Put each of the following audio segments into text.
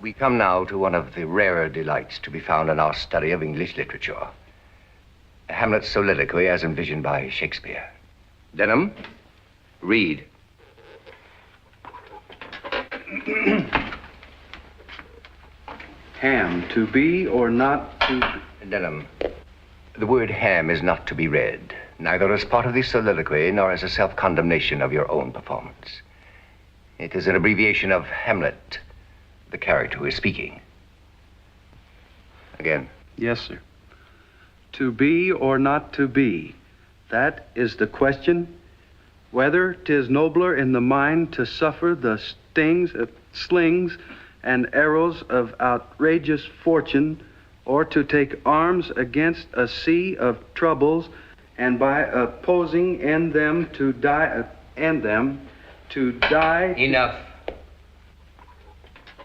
We come now to one of the rarer delights to be found in our study of English literature. Hamlet's soliloquy as envisioned by Shakespeare. Denham, read. Ham, to be or not to be? Denham, the word ham is not to be read, neither as part of the soliloquy nor as a self-condemnation of your own performance. It is an abbreviation of Hamlet, the character who is speaking. Again. Yes, sir. To be or not to be, that is the question. Whether 'tis nobler in the mind to suffer the stings of slings and arrows of outrageous fortune, or to take arms against a sea of troubles, and by opposing in them to die, Enough.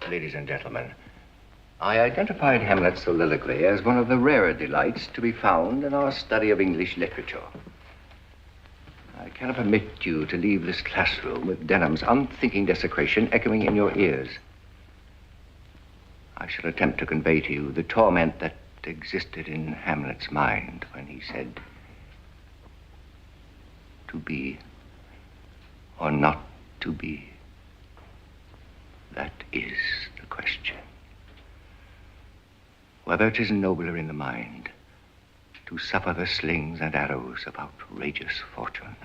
Ladies and gentlemen, I identified Hamlet's soliloquy as one of the rarer delights to be found in our study of English literature. I cannot permit you to leave this classroom with Denham's unthinking desecration echoing in your ears. I shall attempt to convey to you the torment that existed in Hamlet's mind when he said, to be or not to be. That is the question. Whether it is nobler in the mind to suffer the slings and arrows of outrageous fortune,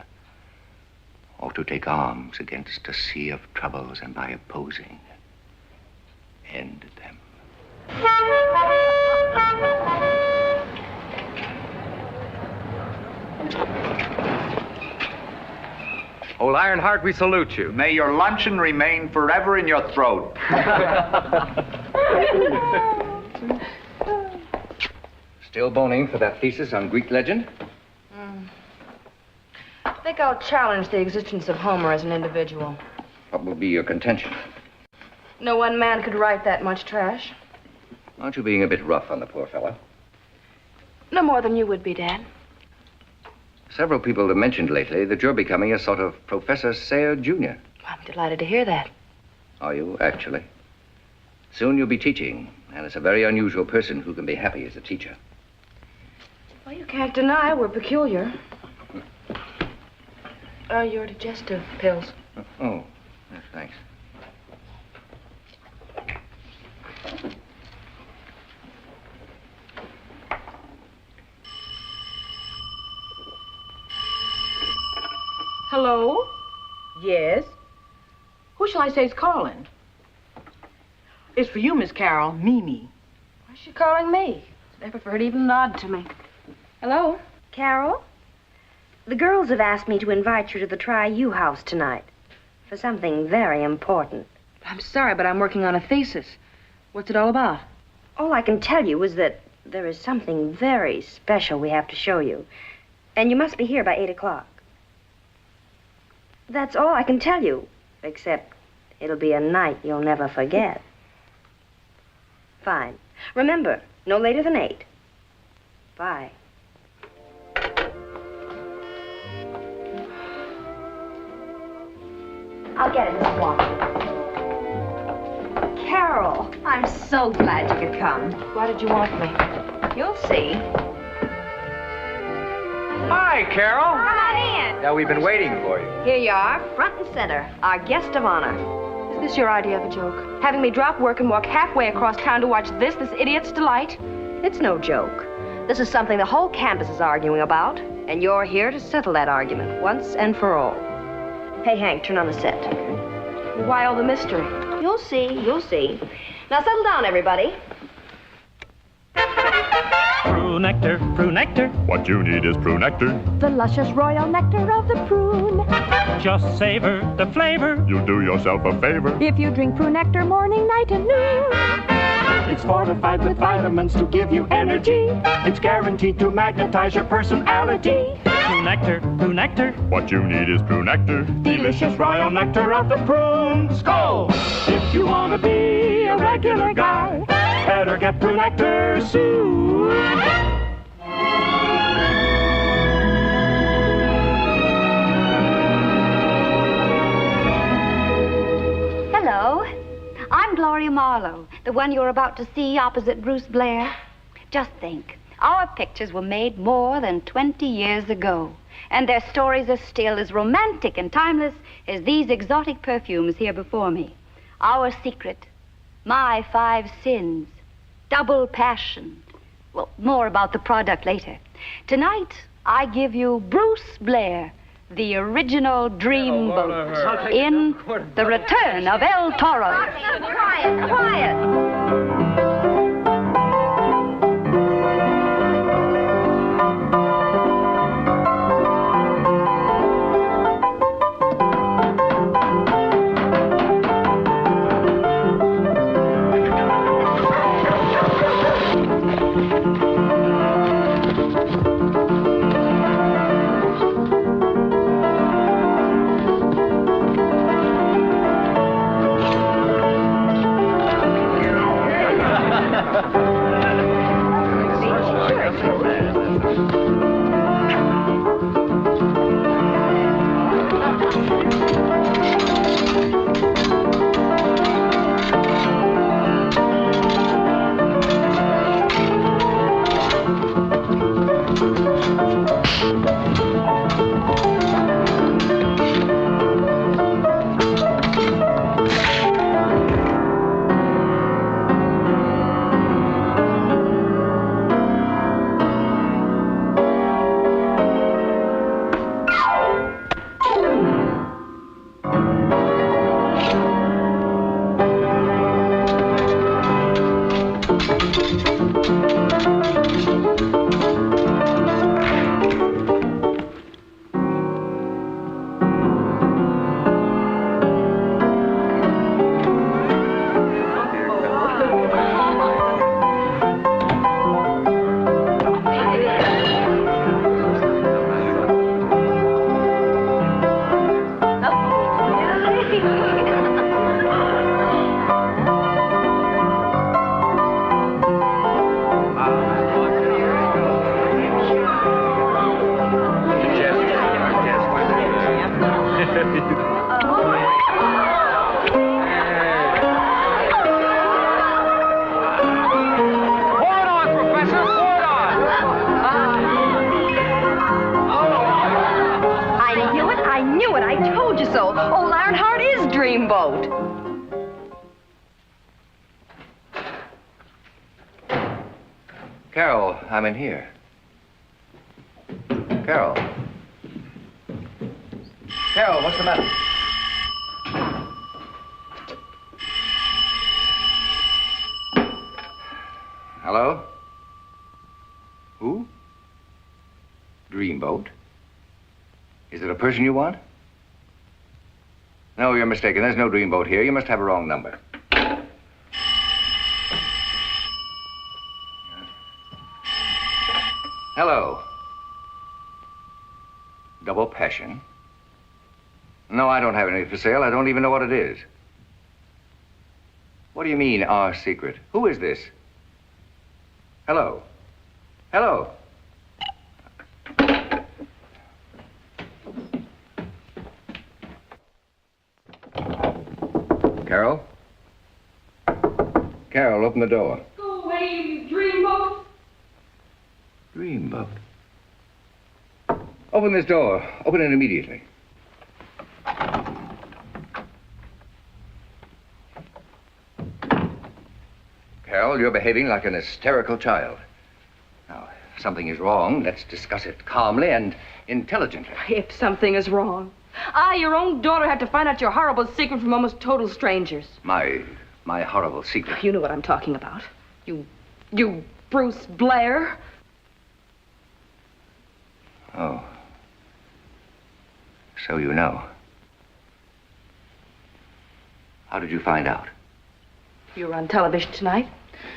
or to take arms against a sea of troubles and by opposing, end them. Old Ironheart, we salute you. May your luncheon remain forever in your throat. Still boning for that thesis on Greek legend? I think I'll challenge the existence of Homer as an individual. What will be your contention? No one man could write that much trash. Aren't you being a bit rough on the poor fellow? No more than you would be, Dad. Several people have mentioned lately that you're becoming a sort of Professor Sayre Jr. I'm delighted to hear that. Are you, actually? Soon you'll be teaching, and it's a very unusual person who can be happy as a teacher. Well, you can't deny we're peculiar. Your digestive pills. Oh, yes, thanks. Hello? Yes? Who shall I say is calling? It's for you, Miss Carol, Mimi. Why's she calling me? Never for her to even nod to me. Hello? Carol? The girls have asked me to invite you to the Tri-U house tonight for something very important. I'm sorry, but I'm working on a thesis. What's it all about? All I can tell you is that there is something very special we have to show you. And you must be here by 8 o'clock. That's all I can tell you, except it'll be a night you'll never forget. Fine. Remember, no later than 8. Bye. I'll get it, Miss Walker. Carol, I'm so glad you could come. Why did you want me? You'll see. Hi, Carol. Come on in. Now, we've been waiting for you. Here you are, front and center, our guest of honor. Is this your idea of a joke? Having me drop work and walk halfway across town to watch this idiot's delight? It's no joke. This is something the whole campus is arguing about, and you're here to settle that argument once and for all. Hey, Hank, turn on the set. Why all the mystery? You'll see, you'll see. Now settle down, everybody. Prune nectar, prune nectar. What you need is prune nectar. The luscious royal nectar of the prune. Just savor the flavor. You'll do yourself a favor. If you drink prune nectar morning, night, and noon. It's fortified with vitamins to give you energy. It's guaranteed to magnetize your personality. Prune nectar, prune nectar. What you need is prune nectar. Delicious royal nectar of the prune. Skål! If you want to be a regular guy, better get prune nectar soon. Hello. I'm Gloria Marlowe, the one you're about to see opposite Bruce Blair. Just think, our pictures were made more than 20 years ago, and their stories are still as romantic and timeless as these exotic perfumes here before me. Our Secret, My 5 Sins, Double Passion. Well, more about the product later. Tonight, I give you Bruce Blair, the original Dreamboat, in The Return of El Toro. Quiet, quiet. Carol, I'm in here. Carol. Carol, what's the matter? Hello? Who? Dreamboat? Is it a person you want? No, you're mistaken. There's no Dreamboat here. You must have a wrong number. Hello. Double Passion? No, I don't have any for sale. I don't even know what it is. What do you mean, our secret? Who is this? Hello? Hello? Carol? Carol, open the door. Go away, you Dreamboat. Dreamboat. Open this door. Open it immediately. Carol, you're behaving like an hysterical child. Now, if something is wrong, let's discuss it calmly and intelligently. If something is wrong. I, your own daughter, had to find out your horrible secret from almost total strangers. My horrible secret. You know what I'm talking about. You Bruce Blair. Oh. So you know. How did you find out? You were on television tonight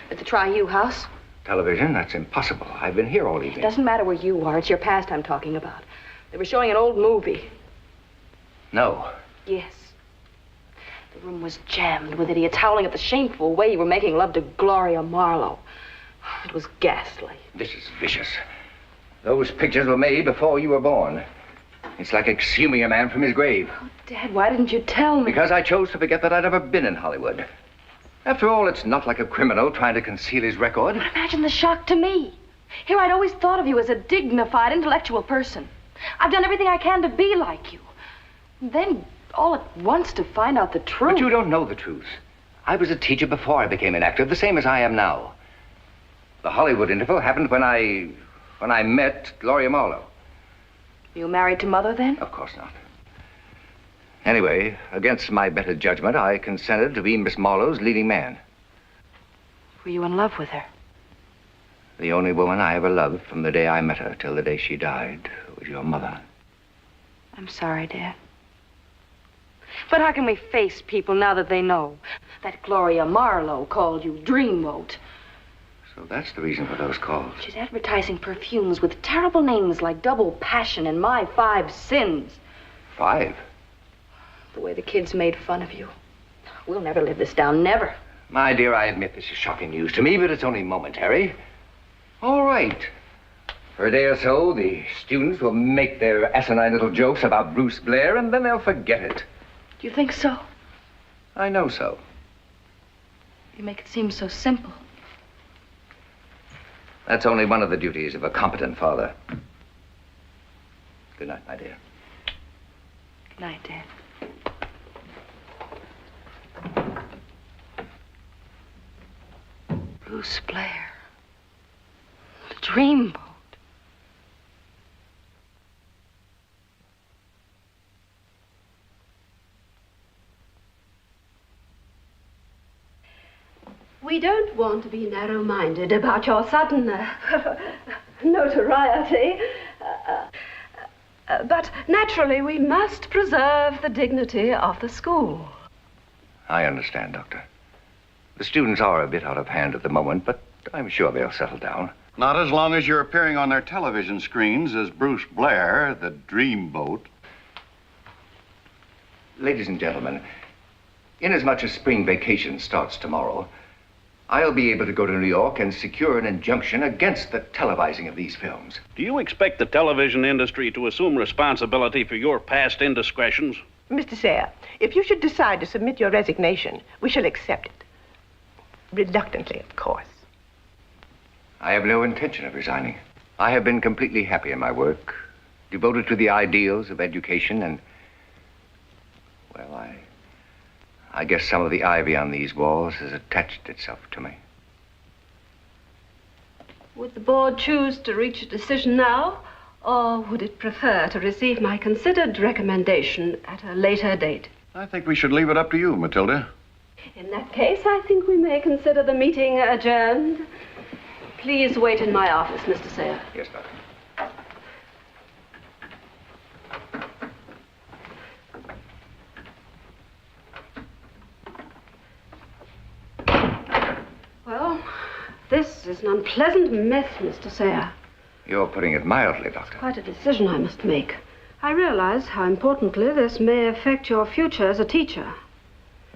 at the Tri-U house. Television? That's impossible. I've been here all evening. It doesn't matter where you are. It's your past I'm talking about. They were showing an old movie. No. Yes. The room was jammed with idiots howling at the shameful way you were making love to Gloria Marlowe. It was ghastly. This is vicious. Those pictures were made before you were born. It's like exhuming a man from his grave. Oh, Dad, why didn't you tell me? Because I chose to forget that I'd ever been in Hollywood. After all, it's not like a criminal trying to conceal his record. But imagine the shock to me. Here, I'd always thought of you as a dignified, intellectual person. I've done everything I can to be like you. And then, all at once, to find out the truth. But you don't know the truth. I was a teacher before I became an actor, the same as I am now. The Hollywood interval happened when I met Gloria Marlowe. You married to Mother, then? Of course not. Anyway, against my better judgment, I consented to be Miss Marlowe's leading man. Were you in love with her? The only woman I ever loved from the day I met her till the day she died was your mother. I'm sorry, Dad. But how can we face people now that they know that Gloria Marlowe called you Dreamboat? So that's the reason for those calls. She's advertising perfumes with terrible names like Double Passion and My 5 Sins. 5? The way the kids made fun of you. We'll never live this down, never. My dear, I admit this is shocking news to me, but it's only momentary. All right. For a day or so, the students will make their asinine little jokes about Bruce Blair, and then they'll forget it. Do you think so? I know so. You make it seem so simple. That's only one of the duties of a competent father. Good night, my dear. Good night, Dad. Bruce Blair. The Dreamboat. We don't want to be narrow-minded about your sudden notoriety. But naturally, we must preserve the dignity of the school. I understand, Doctor. The students are a bit out of hand at the moment, but I'm sure they'll settle down. Not as long as you're appearing on their television screens as Bruce Blair, the Dreamboat. Ladies and gentlemen, inasmuch as spring vacation starts tomorrow, I'll be able to go to New York and secure an injunction against the televising of these films. Do you expect the television industry to assume responsibility for your past indiscretions? Mr. Sayre, if you should decide to submit your resignation, we shall accept it. Reluctantly, of course. I have no intention of resigning. I have been completely happy in my work, devoted to the ideals of education, and, well, I guess some of the ivy on these walls has attached itself to me. Would the board choose to reach a decision now, or would it prefer to receive my considered recommendation at a later date? I think we should leave it up to you, Matilda. In that case, I think we may consider the meeting adjourned. Please wait in my office, Mr. Sayre. Yes, Doctor. Well, this is an unpleasant mess, Mr. Sayre. You're putting it mildly, Doctor. Quite a decision I must make. I realize how importantly this may affect your future as a teacher.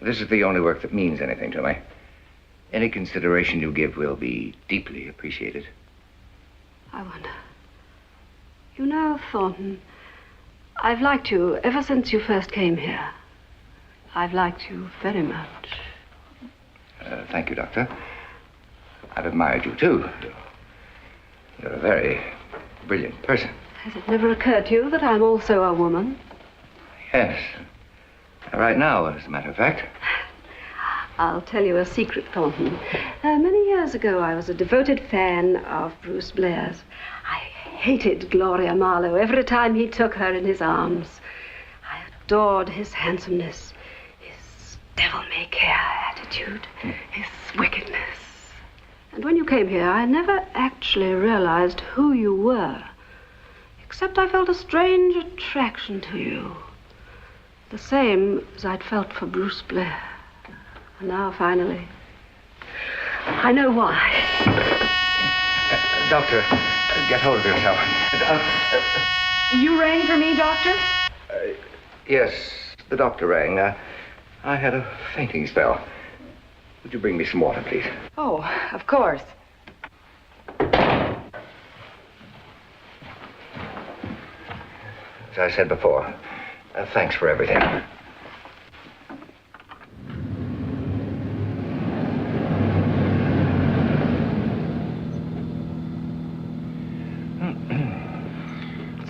This is the only work that means anything to me. Any consideration you give will be deeply appreciated. I wonder. You know, Thornton, I've liked you ever since you first came here. I've liked you very much. Thank you, Doctor. I've admired you, too. You're a very brilliant person. Has it never occurred to you that I'm also a woman? Yes. Right now, as a matter of fact. I'll tell you a secret, Thornton. Many years ago, I was a devoted fan of Bruce Blair's. I hated Gloria Marlowe every time he took her in his arms. I adored his handsomeness, his devil-may-care attitude, his wickedness. And when you came here, I never actually realized who you were, except I felt a strange attraction to you. The same as I'd felt for Bruce Blair. And now, finally, I know why. Doctor, get hold of yourself. You rang for me, Doctor? Yes, the doctor rang. I had a fainting spell. Would you bring me some water, please? Oh, of course. As I said before, thanks for everything.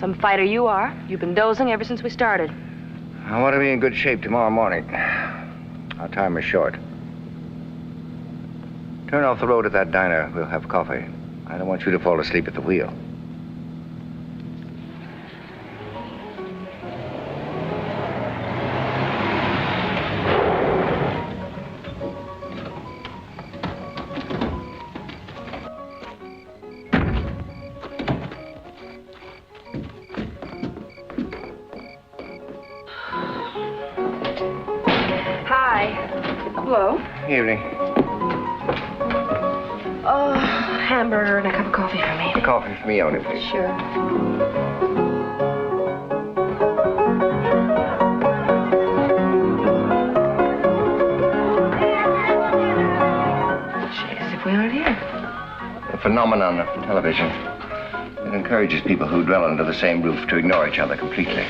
Some fighter you are. You've been dozing ever since we started. I want to be in good shape tomorrow morning. Our time is short. Turn off the road at that diner. We'll have coffee. I don't want you to fall asleep at the wheel. Hello. Evening. Oh, hamburger and a cup of coffee for me. Coffee for me only, please. Sure. As if we aren't here. The phenomenon of television. It encourages people who dwell under the same roof to ignore each other completely.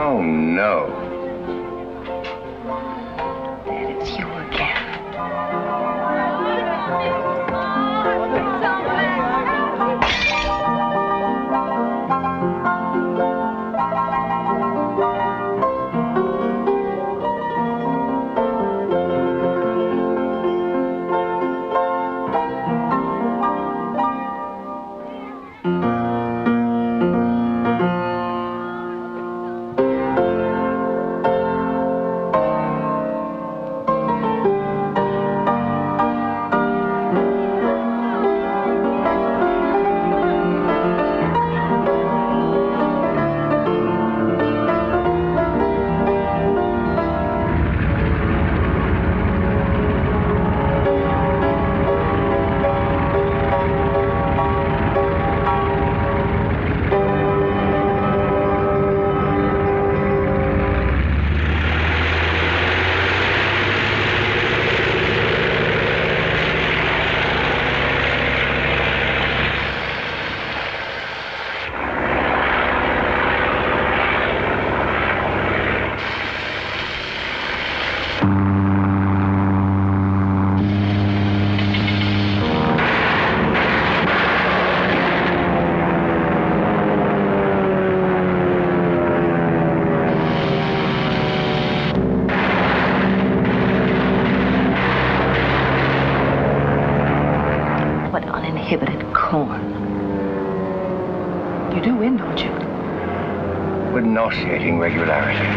Oh, no. And it's you again. You do win, don't you? With nauseating regularity.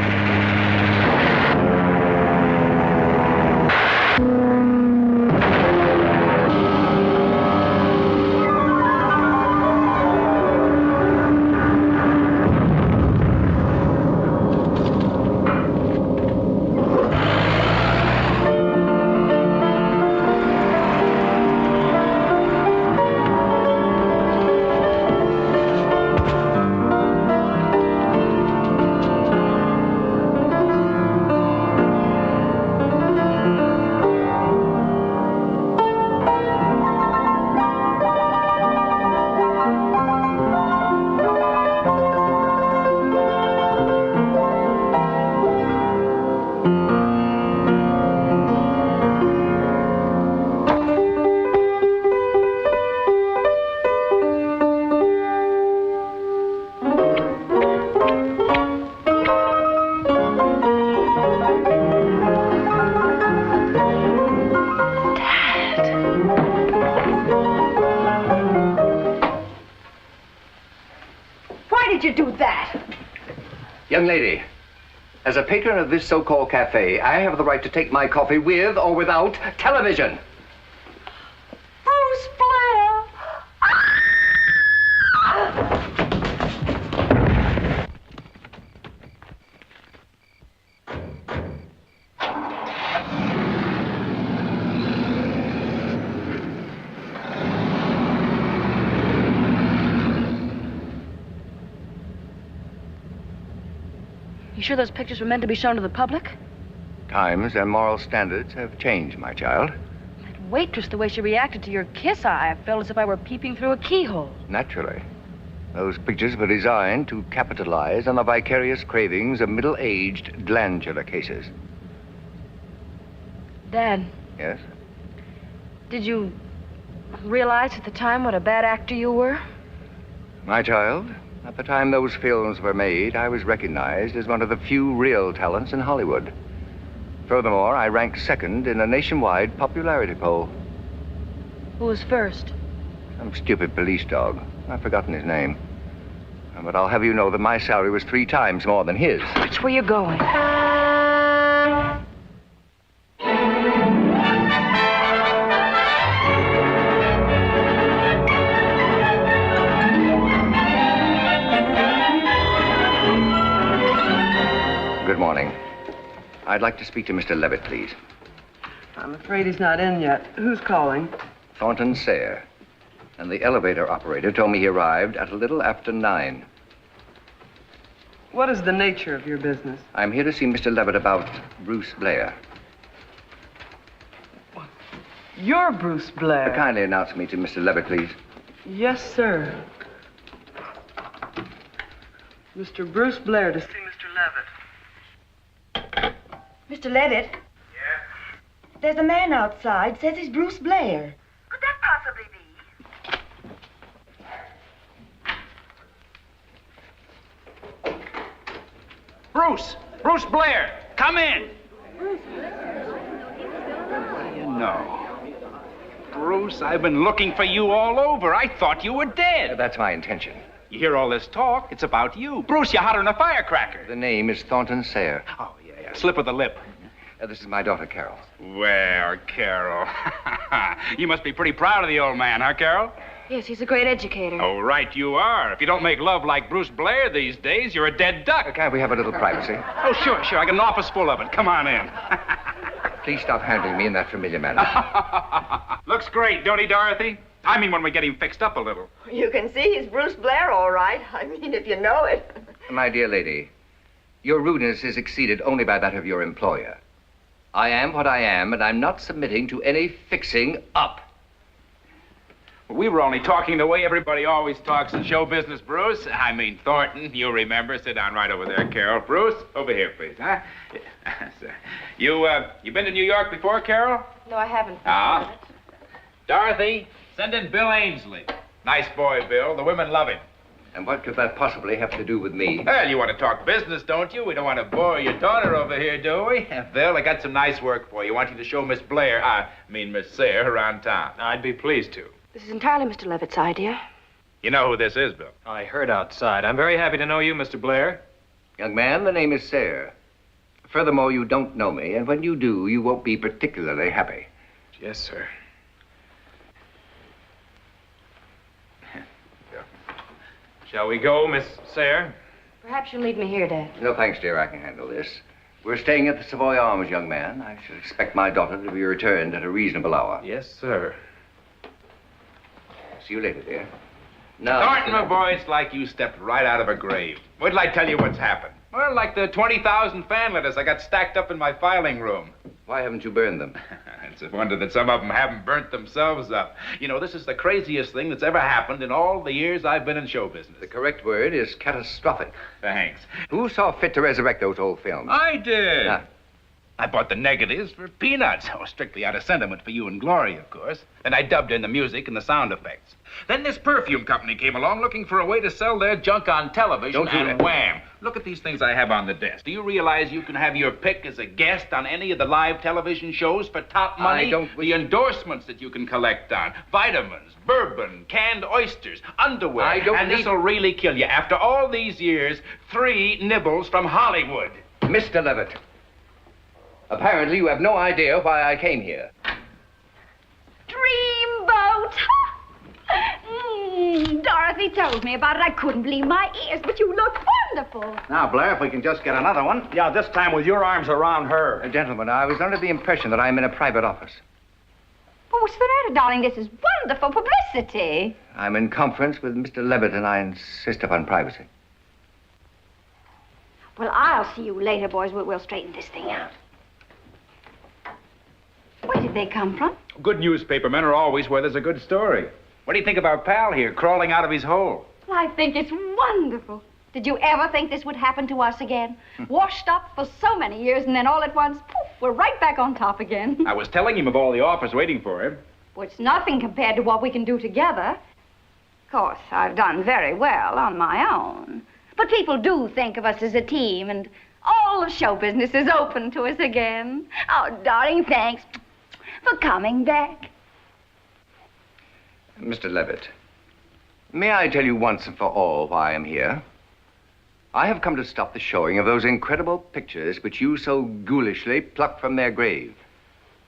Young lady, as a patron of this so-called cafe, I have the right to take my coffee with or without television. Bruce Blair! You sure those pictures were meant to be shown to the public? Times and moral standards have changed, my child. That waitress, the way she reacted to your kiss, I felt as if I were peeping through a keyhole. Naturally. Those pictures were designed to capitalize on the vicarious cravings of middle-aged glandular cases. Dad. Yes? Did you realize at the time what a bad actor you were? My child, at the time those films were made, I was recognized as one of the few real talents in Hollywood. Furthermore, I ranked second in a nationwide popularity poll. Who was first? Some stupid police dog. I've forgotten his name. But I'll have you know that my salary was 3 times more than his. Which way you going? Good morning. I'd like to speak to Mr. Levitt, please. I'm afraid he's not in yet. Who's calling? Thornton Sayre. And the elevator operator told me he arrived at a little after 9. What is the nature of your business? I'm here to see Mr. Levitt about Bruce Blair. You're Bruce Blair. Kindly announce me to Mr. Levitt, please. Yes, sir. Mr. Bruce Blair to see Mr. Levitt. Mr. Levitt? Yes? There's a man outside, says he's Bruce Blair. Could that possibly be? Bruce Blair, come in. What do you know? Bruce, I've been looking for you all over. I thought you were dead. That's my intention. You hear all this talk? It's about you. Bruce, you're hotter than a firecracker. The name is Thornton Sayre. Oh, yeah. Slip of the lip. This is my daughter, Carol. Well, Carol. You must be pretty proud of the old man, huh, Carol? Yes, he's a great educator. Oh, right you are. If you don't make love like Bruce Blair these days, you're a dead duck. Can't we have a little privacy? Oh, sure. I got an office full of it. Come on in. Please stop handling me in that familiar manner. Looks great, don't he, Dorothy? I mean, when we get him fixed up a little. You can see he's Bruce Blair, all right. I mean, if you know it. My dear lady, your rudeness is exceeded only by that of your employer. I am what I am, and I'm not submitting to any fixing up. We were only talking the way everybody always talks in show business, Bruce. I mean, Thornton, you remember. Sit down right over there, Carol. Bruce, over here, please, huh? You been to New York before, Carol? No, I haven't. Dorothy, send in Bill Ainsley. Nice boy, Bill. The women love him. And what could that possibly have to do with me? Well, you want to talk business, don't you? We don't want to bore your daughter over here, do we? Bill, I got some nice work for you. I want you to show Miss Miss Sayre around town. I'd be pleased to. This is entirely Mr. Levitt's idea. You know who this is, Bill? I heard outside. I'm very happy to know you, Mr. Blair. Young man, the name is Sayre. Furthermore, you don't know me, and when you do, you won't be particularly happy. Yes, sir. Shall we go, Miss Sayre? Perhaps you'll leave me here, Dad. No, thanks, dear. I can handle this. We're staying at the Savoy Arms, young man. I should expect my daughter to be returned at a reasonable hour. Yes, sir. See you later, dear. Now, Thornton, my boy, it's like you stepped right out of a grave. Wait till I tell you what's happened. Well, like the 20,000 fan letters I got stacked up in my filing room. Why haven't you burned them? It's a wonder that some of them haven't burnt themselves up. You know, this is the craziest thing that's ever happened in all the years I've been in show business. The correct word is catastrophic. Thanks. Who saw fit to resurrect those old films? I did. I bought the negatives for peanuts. Oh, strictly out of sentiment for you and Gloria, of course. Then I dubbed in the music and the sound effects. Then this perfume company came along looking for a way to sell their junk on television, and wham! Look at these things I have on the desk. Do you realize you can have your pick as a guest on any of the live television shows for top money? The endorsements that you can collect on. Vitamins, bourbon, canned oysters, underwear. And this'll really kill you. After all these years, 3 nibbles from Hollywood. Mr. Levitt, apparently you have no idea why I came here. Dreamboat! Dorothy told me about it. I couldn't believe my ears, but you look wonderful. Now, Blair, if we can just get another one. Yeah, this time with your arms around her. Gentlemen, I was under the impression that I'm in a private office. Well, what's the matter, darling? This is wonderful publicity. I'm in conference with Mr. Levitt, and I insist upon privacy. Well, I'll see you later, boys. We'll straighten this thing out. Where did they come from? Good newspaper men are always where there's a good story. What do you think about Pal here, crawling out of his hole? Well, I think it's wonderful. Did you ever think this would happen to us again? Washed up for so many years, and then all at once, poof, we're right back on top again. I was telling him of all the offers waiting for him. Well, it's nothing compared to what we can do together. Of course, I've done very well on my own. But people do think of us as a team, and all of show business is open to us again. Oh, darling, thanks for coming back. Mr. Levitt, may I tell you once and for all why I am here? I have come to stop the showing of those incredible pictures which you so ghoulishly plucked from their grave.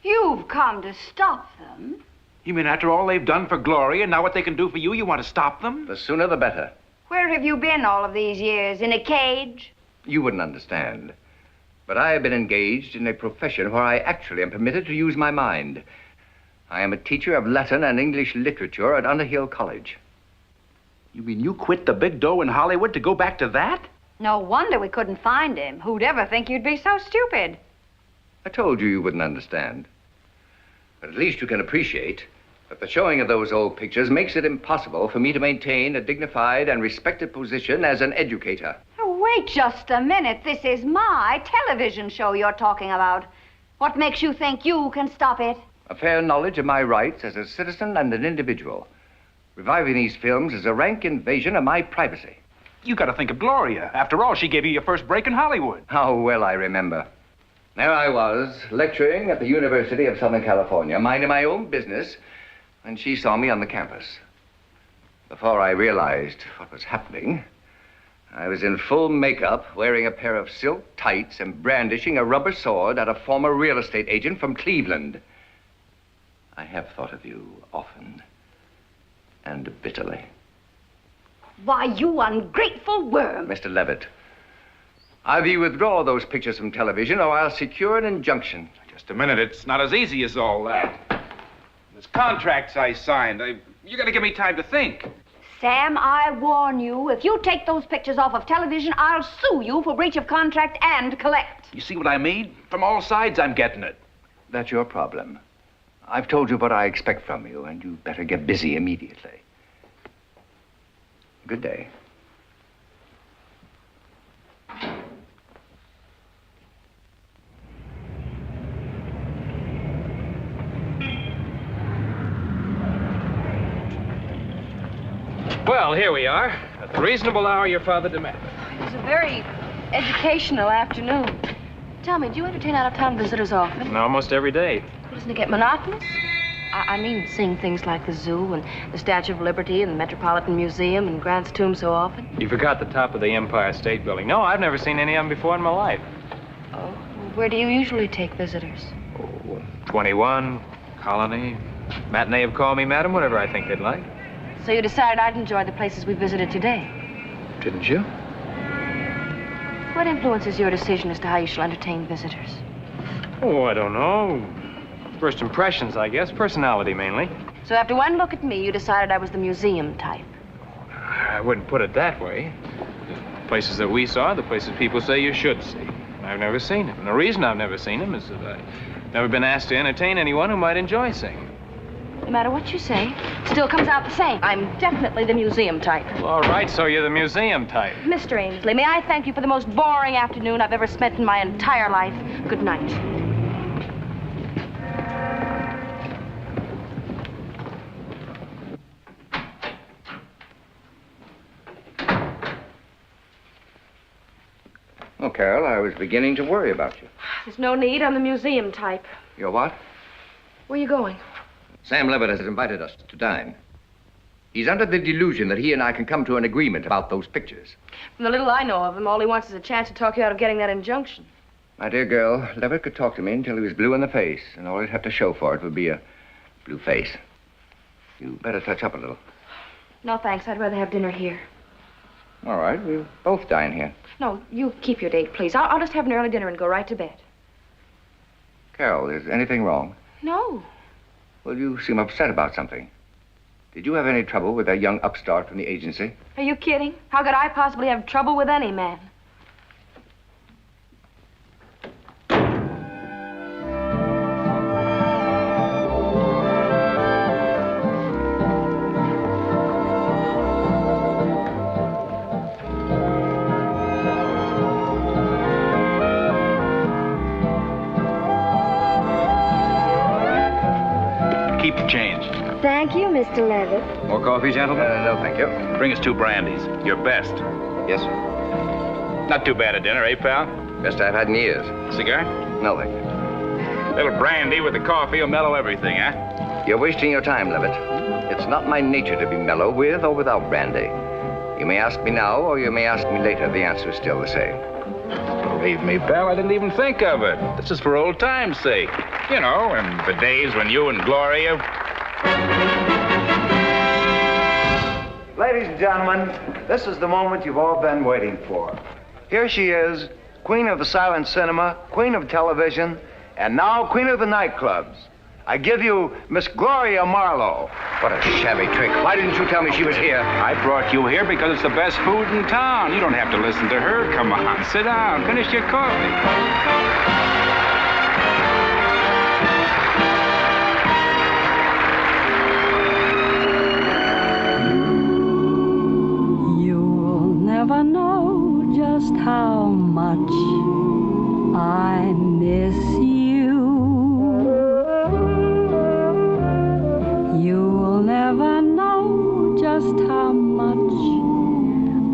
You've come to stop them? You mean after all they've done for Gloria and now what they can do for you, you want to stop them? The sooner the better. Where have you been all of these years? In a cage? You wouldn't understand. But I have been engaged in a profession where I actually am permitted to use my mind. I am a teacher of Latin and English literature at Underhill College. You mean you quit the big dough in Hollywood to go back to that? No wonder we couldn't find him. Who'd ever think you'd be so stupid? I told you you wouldn't understand. But at least you can appreciate that the showing of those old pictures makes it impossible for me to maintain a dignified and respected position as an educator. Oh, wait just a minute. This is my television show you're talking about. What makes you think you can stop it? A fair knowledge of my rights as a citizen and an individual. Reviving these films is a rank invasion of my privacy. You got to think of Gloria. After all, she gave you your first break in Hollywood. How well I remember. There I was, lecturing at the University of Southern California, minding my own business, and she saw me on the campus. Before I realized what was happening, I was in full makeup, wearing a pair of silk tights and brandishing a rubber sword at a former real estate agent from Cleveland. I have thought of you often, and bitterly. Why, you ungrateful worm. Mr. Levitt, either you withdraw those pictures from television or I'll secure an injunction. Just a minute. It's not as easy as all that. There's contracts I signed. You got to give me time to think. Sam, I warn you, if you take those pictures off of television, I'll sue you for breach of contract and collect. You see what I mean? From all sides, I'm getting it. That's your problem. I've told you what I expect from you, and you better get busy immediately. Good day. Well, here we are, at the reasonable hour your father demanded. It was a very educational afternoon. Tell me, do you entertain out-of-town visitors often? Almost every day. Doesn't it get monotonous? I mean, seeing things like the zoo and the Statue of Liberty and the Metropolitan Museum and Grant's tomb so often. You forgot the top of the Empire State Building. No, I've never seen any of them before in my life. Oh, where do you usually take visitors? 21, Colony, Matinee of Call Me Madam, whatever I think they'd like. So you decided I'd enjoy the places we visited today. Didn't you? What influences your decision as to how you shall entertain visitors? Oh, I don't know. First impressions, I guess. Personality, mainly. So after one look at me, you decided I was the museum type. I wouldn't put it that way. The places that we saw, the places people say you should see. I've never seen them. And the reason I've never seen them is that I've never been asked to entertain anyone who might enjoy seeing them. No matter what you say, it still comes out the same. I'm definitely the museum type. Well, all right, so you're the museum type. Mr. Ainsley, may I thank you for the most boring afternoon I've ever spent in my entire life. Good night. Oh, Carol, I was beginning to worry about you. There's no need. I'm the museum type. You're what? Where are you going? Sam Levitt has invited us to dine. He's under the delusion that he and I can come to an agreement about those pictures. From the little I know of him, all he wants is a chance to talk you out of getting that injunction. My dear girl, Levitt could talk to me until he was blue in the face, and all he'd have to show for it would be a blue face. You better touch up a little. No, thanks. I'd rather have dinner here. All right, we'll both dine here. No, you keep your date, please. I'll just have an early dinner and go right to bed. Carol, is anything wrong? No. Well, you seem upset about something. Did you have any trouble with that young upstart from the agency? Are you kidding? How could I possibly have trouble with any man? Keep the change. Thank you, Mr. Levitt. More coffee, gentlemen? No, thank you. Bring us 2 brandies. Your best. Yes, sir. Not too bad a dinner, eh, pal? Best I've had in years. Cigar? No, thank you. Little brandy with the coffee will mellow everything, huh? You're wasting your time, Levitt. It's not my nature to be mellow with or without brandy. You may ask me now, or you may ask me later. The answer is still the same. Believe me, pal, I didn't even think of it. This is for old time's sake. You know, in the days when you and Gloria... Ladies and gentlemen, this is the moment you've all been waiting for. Here she is, queen of the silent cinema, queen of television, and now queen of the nightclubs. I give you Miss Gloria Marlowe. What a shabby trick. Why didn't you tell me she was here? I brought you here because it's the best food in town. You don't have to listen to her. Come on, sit down. Finish your coffee. You'll never know just how much I miss you. You'll never know just how much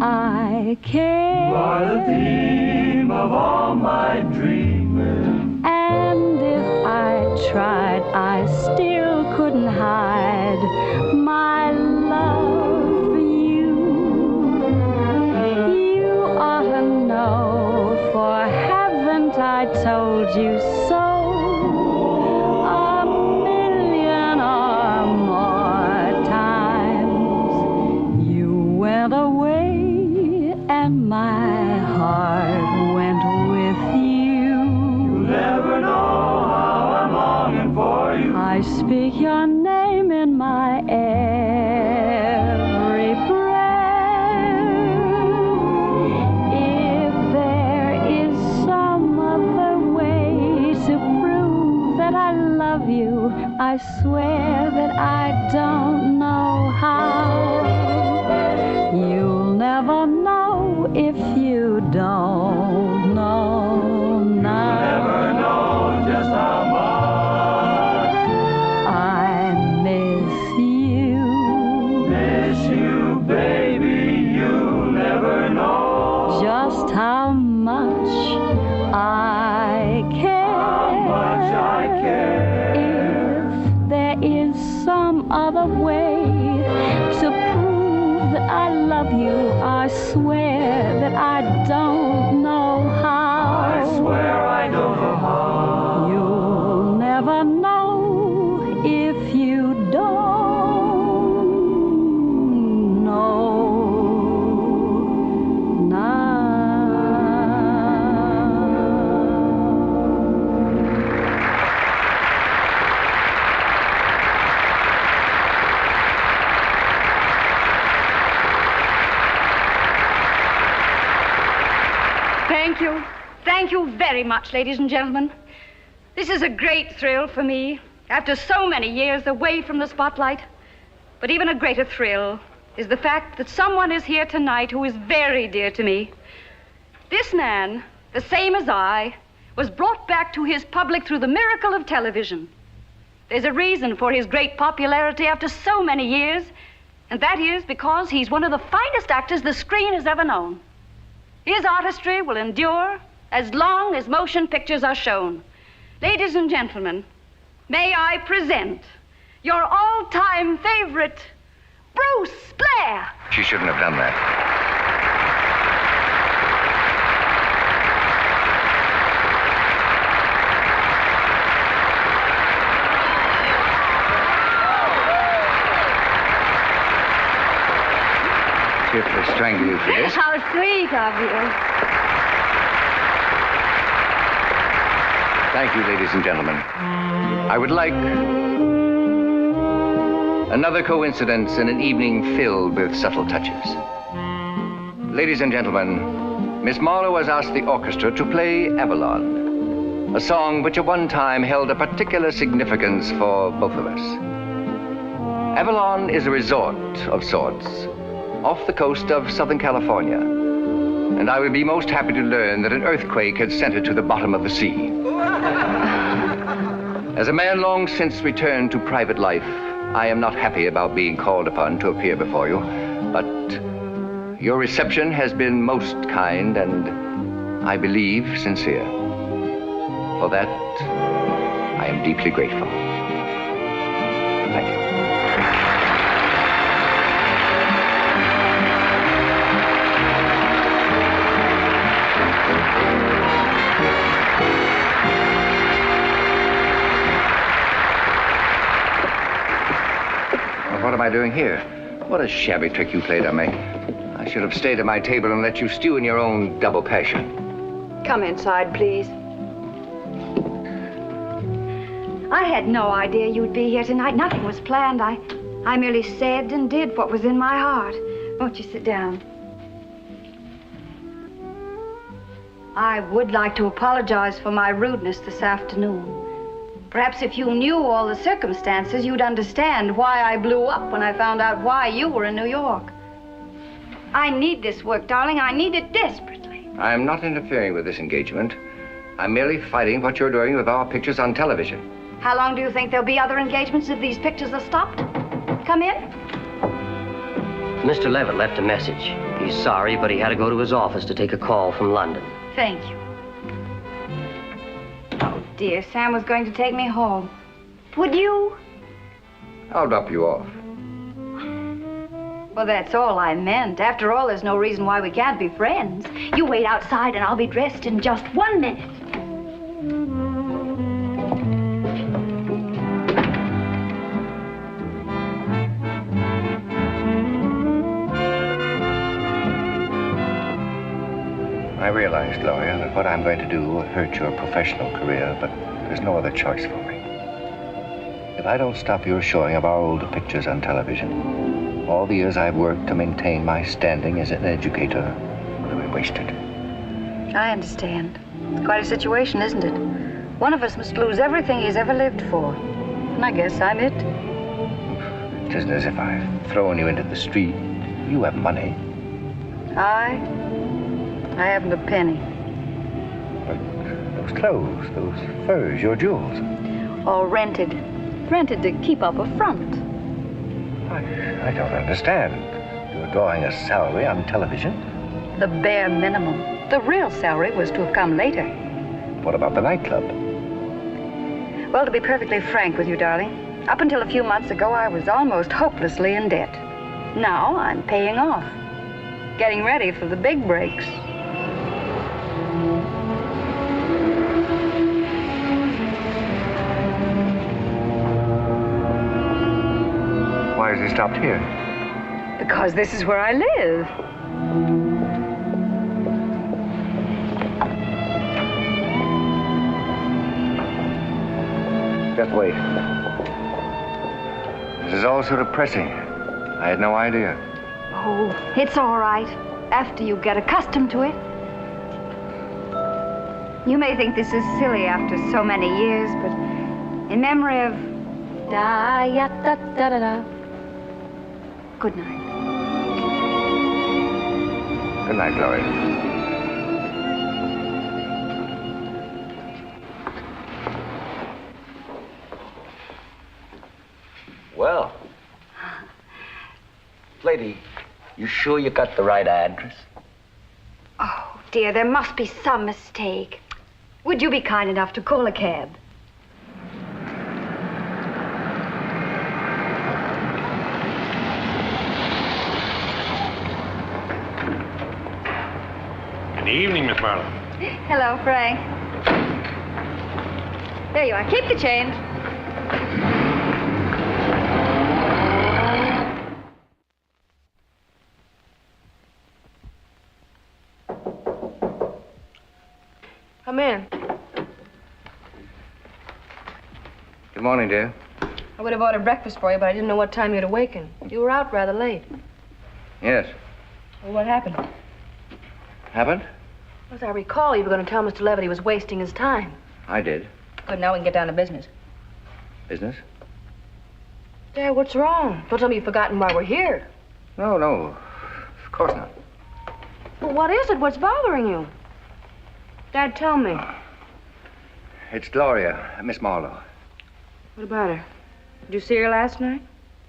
I care. You are the theme of all my dreaming. And if I tried, I still couldn't hide my love for you. You ought to know, for haven't I told you so? A million or more times. You went away and my heart went with you. You'll never know how I'm longing for you. I speak your name in my every prayer. If there is some other way to prove that I love you, I swear that I don't know how. You'll never know if you don't know now. Never know just how much I miss you. miss you, baby. You'll never know Just how much I care. how much I care. If there is some other way to prove that I love you, I swear that I don't know how. I swear I don't know how. You'll never know if you don't know now. Thank you. Thank you very much, ladies and gentlemen. This is a great thrill for me, after so many years away from the spotlight. But even a greater thrill is the fact that someone is here tonight who is very dear to me. This man, the same as I, was brought back to his public through the miracle of television. There's a reason for his great popularity after so many years, and that is because he's one of the finest actors the screen has ever known. His artistry will endure as long as motion pictures are shown. Ladies and gentlemen, may I present your all-time favorite, Bruce Blair. She shouldn't have done that. Fearfully strangle you for this. How sweet of you. Thank you, ladies and gentlemen. I would like another coincidence in an evening filled with subtle touches. Ladies and gentlemen, Miss Marlowe has asked the orchestra to play Avalon, a song which at one time held a particular significance for both of us. Avalon is a resort of sorts off the coast of Southern California, and I would be most happy to learn that an earthquake had sent it to the bottom of the sea. As a man long since returned to private life, I am not happy about being called upon to appear before you, but your reception has been most kind and, I believe, sincere. For that, I am deeply grateful. Thank you. What am I doing here? What a shabby trick you played on me. I should have stayed at my table and let you stew in your own double passion. Come inside, please. I had no idea you'd be here tonight. Nothing was planned. I merely said and did what was in my heart. Won't you sit down? I would like to apologize for my rudeness this afternoon. Perhaps if you knew all the circumstances, you'd understand why I blew up when I found out why you were in New York. I need this work, darling. I need it desperately. I am not interfering with this engagement. I'm merely fighting what you're doing with our pictures on television. How long do you think there'll be other engagements if these pictures are stopped? Come in. Mr. Levitt left a message. He's sorry, but he had to go to his office to take a call from London. Thank you. Oh, dear, Sam was going to take me home. Would you? I'll drop you off. Well, that's all I meant. After all, there's no reason why we can't be friends. You wait outside and I'll be dressed in just 1 minute. I realize, Gloria, that what I'm going to do will hurt your professional career, but there's no other choice for me. If I don't stop your showing of our older pictures on television, all the years I've worked to maintain my standing as an educator will be wasted. I understand. It's quite a situation, isn't it? One of us must lose everything he's ever lived for. And I guess I'm it. It isn't as if I've thrown you into the street. You have money. I haven't a penny. But those clothes, those furs, your jewels. All rented. Rented to keep up a front. I don't understand. You're drawing a salary on television? The bare minimum. The real salary was to have come later. What about the nightclub? Well, to be perfectly frank with you, darling, up until a few months ago, I was almost hopelessly in debt. Now I'm paying off. Getting ready for the big breaks. Why has he stopped here? Because this is where I live. Just wait. This is all so depressing. I had no idea. Oh, it's all right. After you get accustomed to it. You may think this is silly after so many years, but in memory of da-ya-da-da-da-da. Good night. Good night, Gloria. Well, lady, you sure you got the right address? Oh, dear, there must be some mistake. Would you be kind enough to call a cab? Good evening, Miss Marlowe. Hello, Frank. There you are. Keep the change. Come in. Good morning, dear. I would have ordered breakfast for you, but I didn't know what time you'd awaken. You were out rather late. Yes. Well, what happened? Happened? As I recall, you were going to tell Mr. Levitt he was wasting his time. I did. Good, now we can get down to business. Business? Dad, what's wrong? Don't tell me you've forgotten why we're here. No, no. Of course not. Well, what is it? What's bothering you? Dad, tell me. It's Gloria, Miss Marlowe. What about her? Did you see her last night?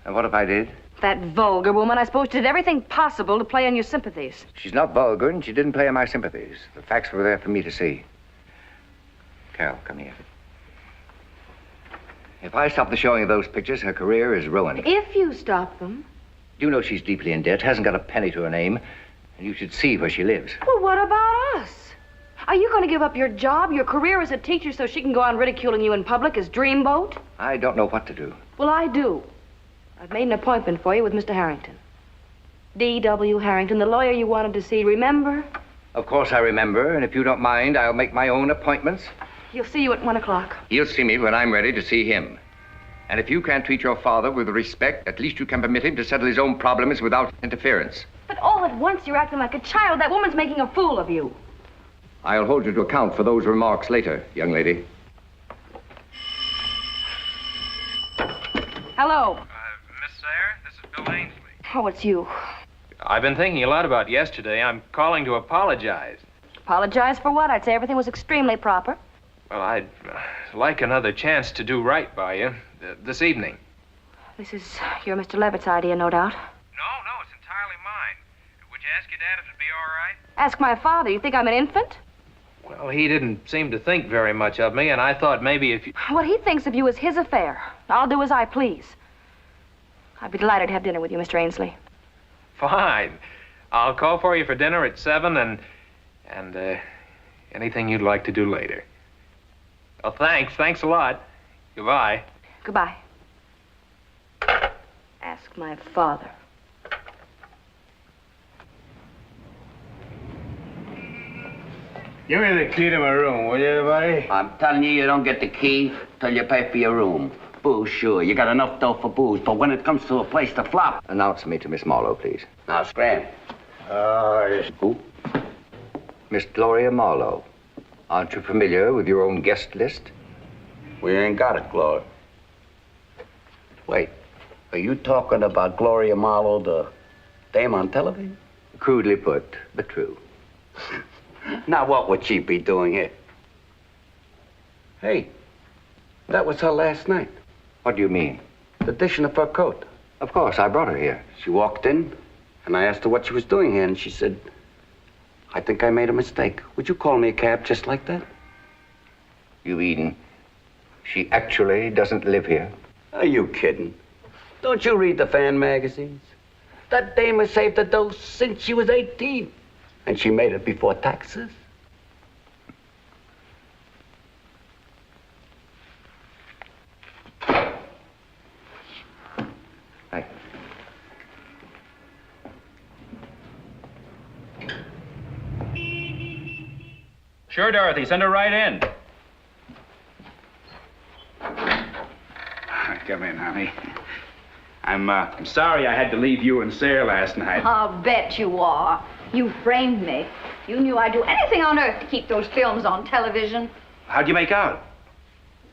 And what if I did? That vulgar woman, I suppose, did everything possible to play on your sympathies. She's not vulgar, and she didn't play on my sympathies. The facts were there for me to see. Carol, come here. If I stop the showing of those pictures, her career is ruined. If you stop them. You know she's deeply in debt, hasn't got a penny to her name, and you should see where she lives. Well, what about us? Are you going to give up your job, your career as a teacher, so she can go on ridiculing you in public as Dreamboat? I don't know what to do. Well, I do. I've made an appointment for you with Mr. Harrington. D.W. Harrington, the lawyer you wanted to see, remember? Of course I remember, and if you don't mind, I'll make my own appointments. He'll see you at 1 o'clock. He'll see me when I'm ready to see him. And if you can't treat your father with respect, at least you can permit him to settle his own problems without interference. But all at once you're acting like a child. That woman's making a fool of you. I'll hold you to account for those remarks later, young lady. Hello. Miss Sayre, this is Bill Ainsley. Oh, it's you. I've been thinking a lot about yesterday. I'm calling to apologize. Apologize for what? I'd say everything was extremely proper. Well, I'd like another chance to do right by you this evening. This is your Mr. Levitt's idea, no doubt. No, it's entirely mine. Would you ask your dad if it'd be all right? Ask my father. You think I'm an infant? Well, he didn't seem to think very much of me, and I thought maybe if you... What he thinks of you is his affair. I'll do as I please. I'd be delighted to have dinner with you, Mr. Ainsley. Fine. I'll call for you for dinner at 7 and anything you'd like to do later. Well, thanks. Thanks a lot. Goodbye. Goodbye. Ask my father. Give me the key to my room, will you, buddy? I'm telling you, you don't get the key till you pay for your room. Booze, sure. You got enough dough for booze, but when it comes to a place to flop... Announce me to Miss Marlowe, please. Now, scram. Who? Miss Gloria Marlowe. Aren't you familiar with your own guest list? We ain't got it, Claude. Wait, are you talking about Gloria Marlowe, the dame on television? Crudely put, but true. Now, what would she be doing here? Hey, that was her last night. What do you mean? The dish in the fur coat. Of course, I brought her here. She walked in, and I asked her what she was doing here, and she said, I think I made a mistake. Would you call me a cab just like that? You mean she actually doesn't live here? Are you kidding? Don't you read the fan magazines? That dame has saved the dough since she was 18. And she made it before taxes. Hi. Sure, Dorothy. Send her right in. Come in, honey. I'm sorry I had to leave you and Sayre last night. I'll bet you are. You framed me. You knew I'd do anything on earth to keep those films on television. How'd you make out?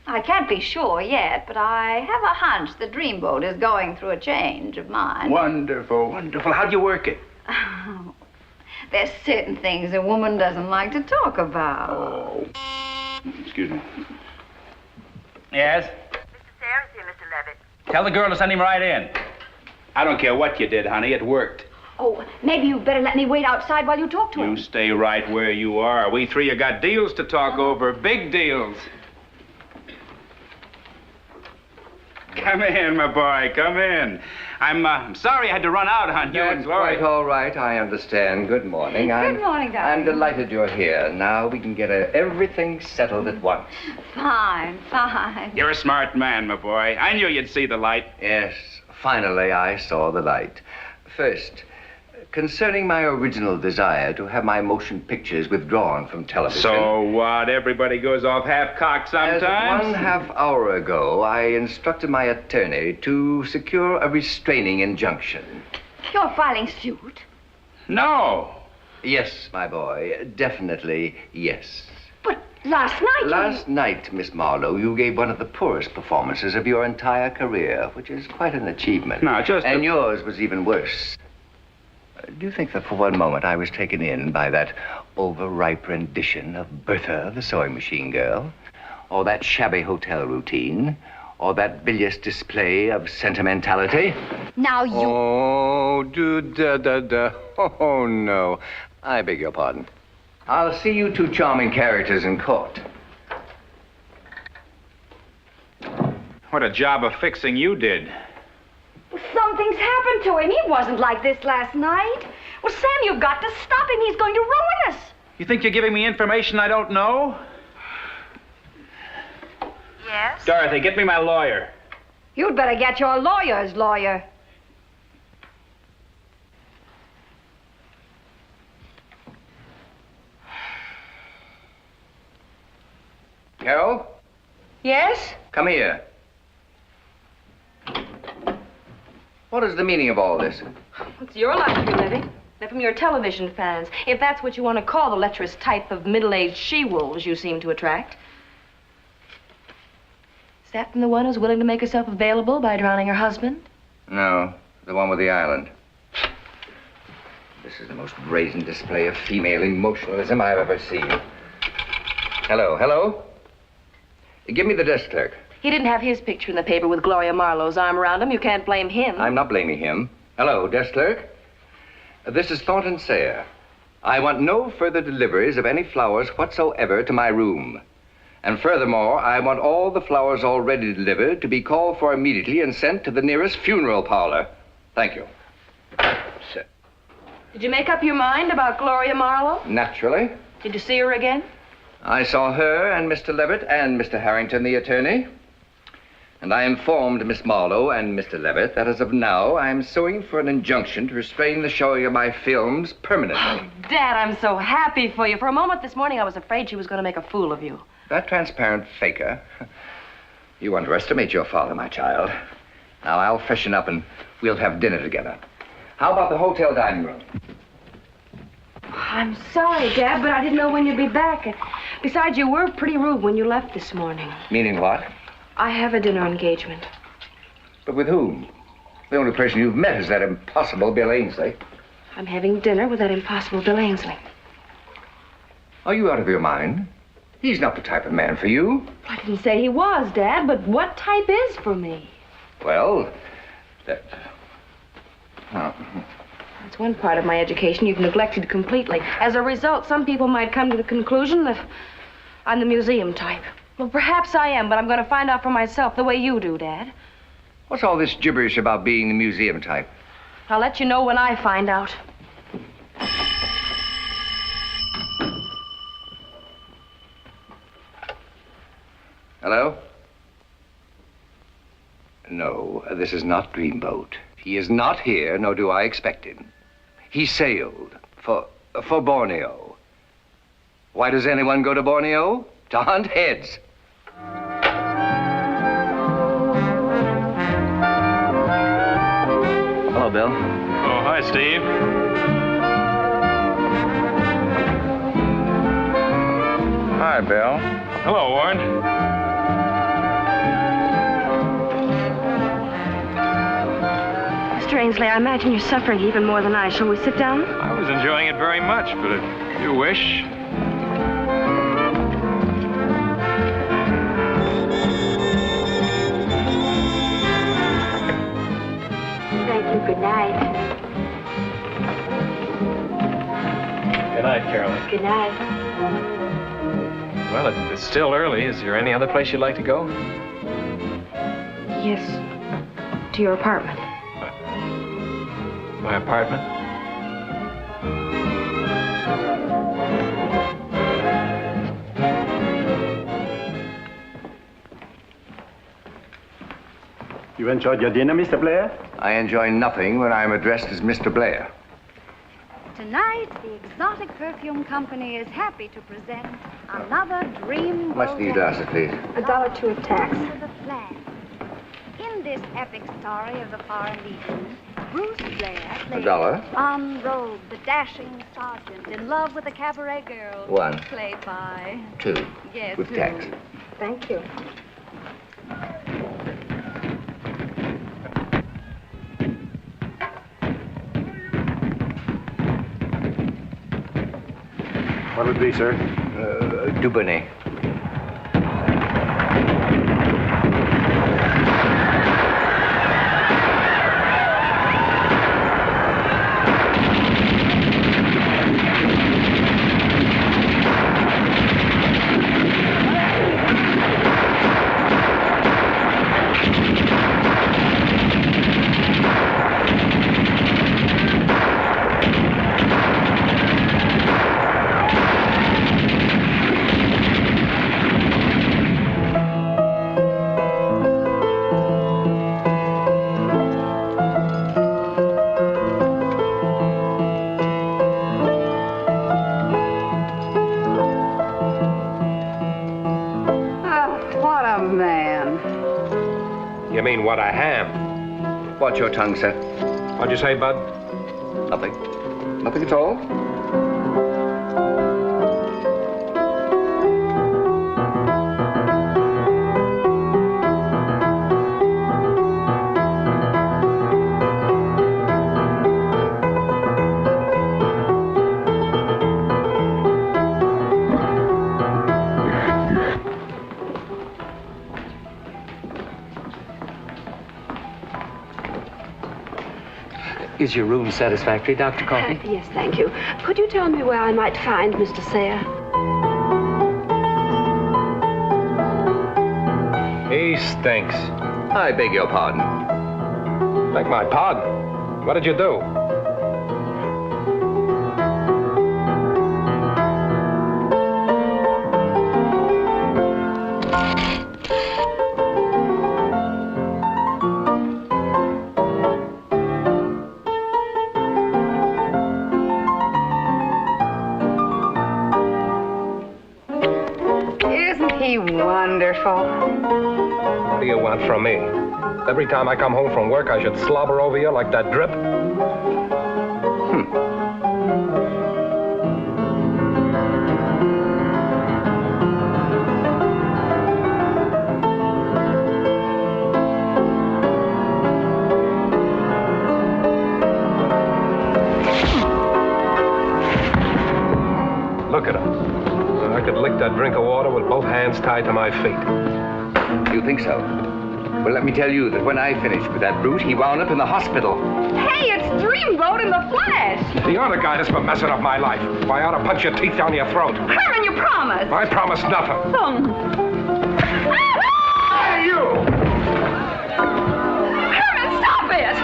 I can't be sure yet, but I have a hunch the Dreamboat is going through a change of mind. Wonderful, wonderful. How'd you work it? Oh, there's certain things a woman doesn't like to talk about. Oh. Excuse me. Yes? Sayre is here, Mr. Levitt. Tell the girl to send him right in. I don't care what you did, honey. It worked. Oh, maybe you better let me wait outside while you talk to him. You stay right where you are. We three have got deals to talk over. Big deals. Come in, my boy. Come in. I'm sorry I had to run out on you and Gloria. Quite all right. I understand. Good morning. Good morning, darling. I'm delighted you're here. Now we can get everything settled at once. Fine, fine. You're a smart man, my boy. I knew you'd see the light. Yes, finally I saw the light. First, concerning my original desire to have my motion pictures withdrawn from television. So what? Everybody goes off half-cocked sometimes? As 1/2 hour ago, I instructed my attorney to secure a restraining injunction. You're filing suit? No. Yes, my boy. Definitely yes. But last night Last night, Miss Marlowe, you gave one of the poorest performances of your entire career, which is quite an achievement. No, just... And yours was even worse. Do you think that for one moment I was taken in by that overripe rendition of Bertha, the sewing machine girl? Or that shabby hotel routine? or that bilious display of sentimentality. Now you... Oh, do-da-da-da. Oh, no. I beg your pardon. I'll see you two charming characters in court. What a job of fixing you did. Something's happened to him. He wasn't like this last night. Well, Sam, you've got to stop him. He's going to ruin us. You think you're giving me information I don't know? Yes? Dorothy, get me my lawyer. You'd better get your lawyer's lawyer. Carol, Yes? come here. What is the meaning of all this? It's your life you're living. They're from your television fans, if that's what you want to call the lecherous type of middle-aged she-wolves you seem to attract. Is that from the one who's willing to make herself available by drowning her husband? No, the one with the island. This is the most brazen display of female emotionalism I've ever seen. Hello? Give me the desk clerk. He didn't have his picture in the paper with Gloria Marlowe's arm around him. You can't blame him. I'm not blaming him. Hello, desk clerk. This is Thornton Sayre. I want no further deliveries of any flowers whatsoever to my room. And furthermore, I want all the flowers already delivered to be called for immediately and sent to the nearest funeral parlor. Thank you. Sit. Did you make up your mind about Gloria Marlowe? Naturally. Did you see her again? I saw her and Mr. Levitt and Mr. Harrington, the attorney. And I informed Miss Marlowe and Mr. Levitt that as of now, I'm suing for an injunction to restrain the showing of my films permanently. Oh, Dad, I'm so happy for you. For a moment this morning, I was afraid she was going to make a fool of you. That transparent faker. You underestimate your father, my child. Now, I'll freshen up and we'll have dinner together. How about the hotel dining room? I'm sorry, Dad, but I didn't know when you'd be back. Besides, you were pretty rude when you left this morning. Meaning what? I have a dinner engagement. But with whom? The only person you've met is that impossible Bill Ainsley. I'm having dinner with that impossible Bill Ainsley. Are you out of your mind? He's not the type of man for you. I didn't say he was, Dad, but what type is for me? Well, that... Oh. That's one part of my education you've neglected completely. As a result, some people might come to the conclusion that I'm the museum type. Well, perhaps I am, but I'm going to find out for myself the way you do, Dad. What's all this gibberish about being the museum type? I'll let you know when I find out. Hello? No, this is not Dreamboat. He is not here, nor do I expect him. He sailed for Borneo. Why does anyone go to Borneo? To hunt heads. Hello, Bill. Oh, hi, Steve. Hi, Bill. Hello, Warren. Mr. Ainsley, I imagine you're suffering even more than I. Shall we sit down? I was enjoying it very much, but if you wish... Thank you. Good night. Good night, Carolyn. Good night. Well, it's still early. Is there any other place you'd like to go? Yes. To your apartment. My apartment? You enjoyed your dinner, Mr. Blair? I enjoy nothing when I'm addressed as Mr. Blair. Tonight, the Exotic Perfume Company is happy to present another Dreamboat. How much these glasses, please? $1.02 of tax. The flag. In this epic story of the Foreign Legion, Bruce Blair plays $1. unrobed, the dashing sergeant in love with a cabaret girl. $1. Played by... $2. Yes, With $2. tax. Thank you. What would be, sir? Dubonnet. mean what I am. Watch your tongue, sir. What'd you say, Bud? Nothing. Nothing at all. Is your room satisfactory, Dr. Coffey? Yes, thank you. Could you tell me where I might find Mr. Sayre? He stinks. I beg your pardon. Beg my pardon? What did you do? Wonderful. What do you want from me? Every time I come home from work, I should slobber over you like that drip? Look at him. I could lick that drink of water with both hands tied to my feet. You think so? Well, let me tell you that when I finished with that brute, he wound up in the hospital. Hey, it's Dreamboat in the flesh. You're the guy that's been messing up my life. Why, I ought to punch your teeth down your throat. Herman, you promised. I promised nothing. Hey, you! Herman, stop it!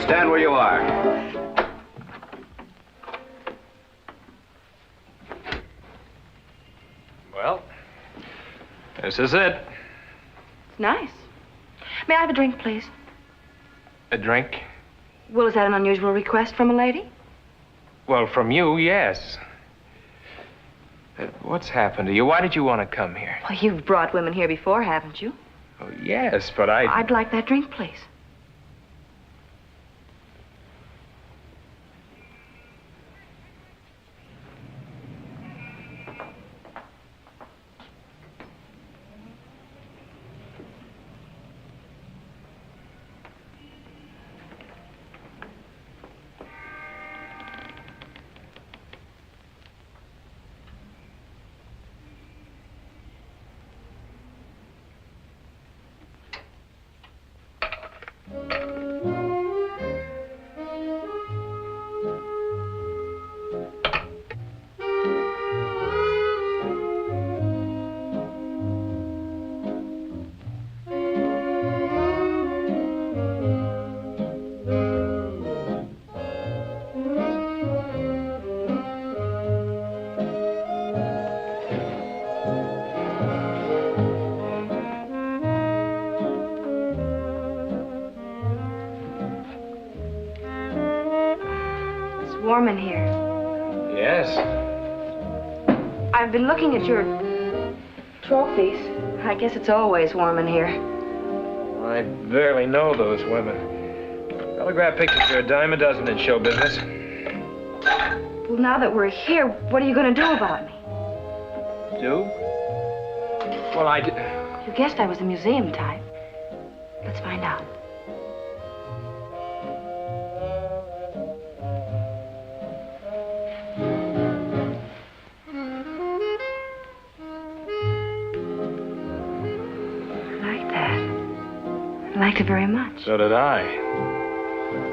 Stand where you are. Well, this is it. Nice. May I have a drink, please? A drink? Well, is that an unusual request from a lady? Well, from you, yes. What's happened to you? Why did you want to come here? Well, you've brought women here before, haven't you? Oh, yes, but I'd like that drink, please. Warm in here. Yes. I've been looking at your trophies. I guess it's always warm in here. I barely know those women. Autograph pictures are a dime a dozen in show business. Well, now that we're here, what are you going to do about me? Do? Well, You guessed I was a museum type. Let's find out. I liked it very much. So did I.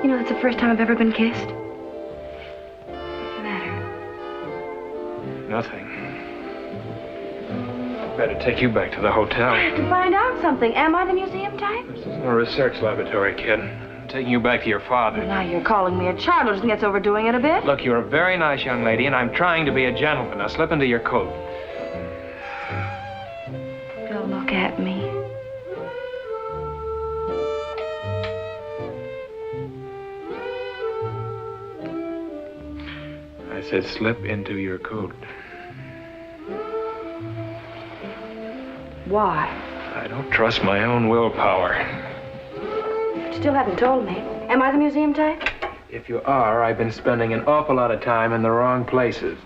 You know, that's the first time I've ever been kissed. What's the matter? Nothing. Better take you back to the hotel. I have to find out something. Am I the museum type? This isn't a research laboratory, kid. I'm taking you back to your father. Now you're calling me a child. Don't you think that's overdoing it a bit? Look, you're a very nice young lady, and I'm trying to be a gentleman. Now slip into your coat. Don't look at me. I said slip into your coat. Why? I don't trust my own willpower. You still haven't told me. Am I the museum type? If you are, I've been spending an awful lot of time in the wrong places.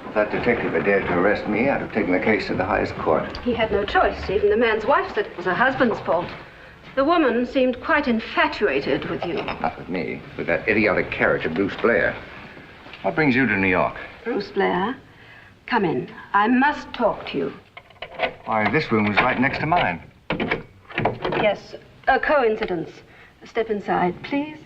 If that detective had dared to arrest me, I'd have taken the case to the highest court. He had no choice. Even the man's wife said it was her husband's fault. The woman seemed quite infatuated with you. Not with me, with that idiotic character, Bruce Blair. What brings you to New York? Bruce Blair, come in. I must talk to you. Why, this room was right next to mine. Yes, a coincidence. Step inside, please.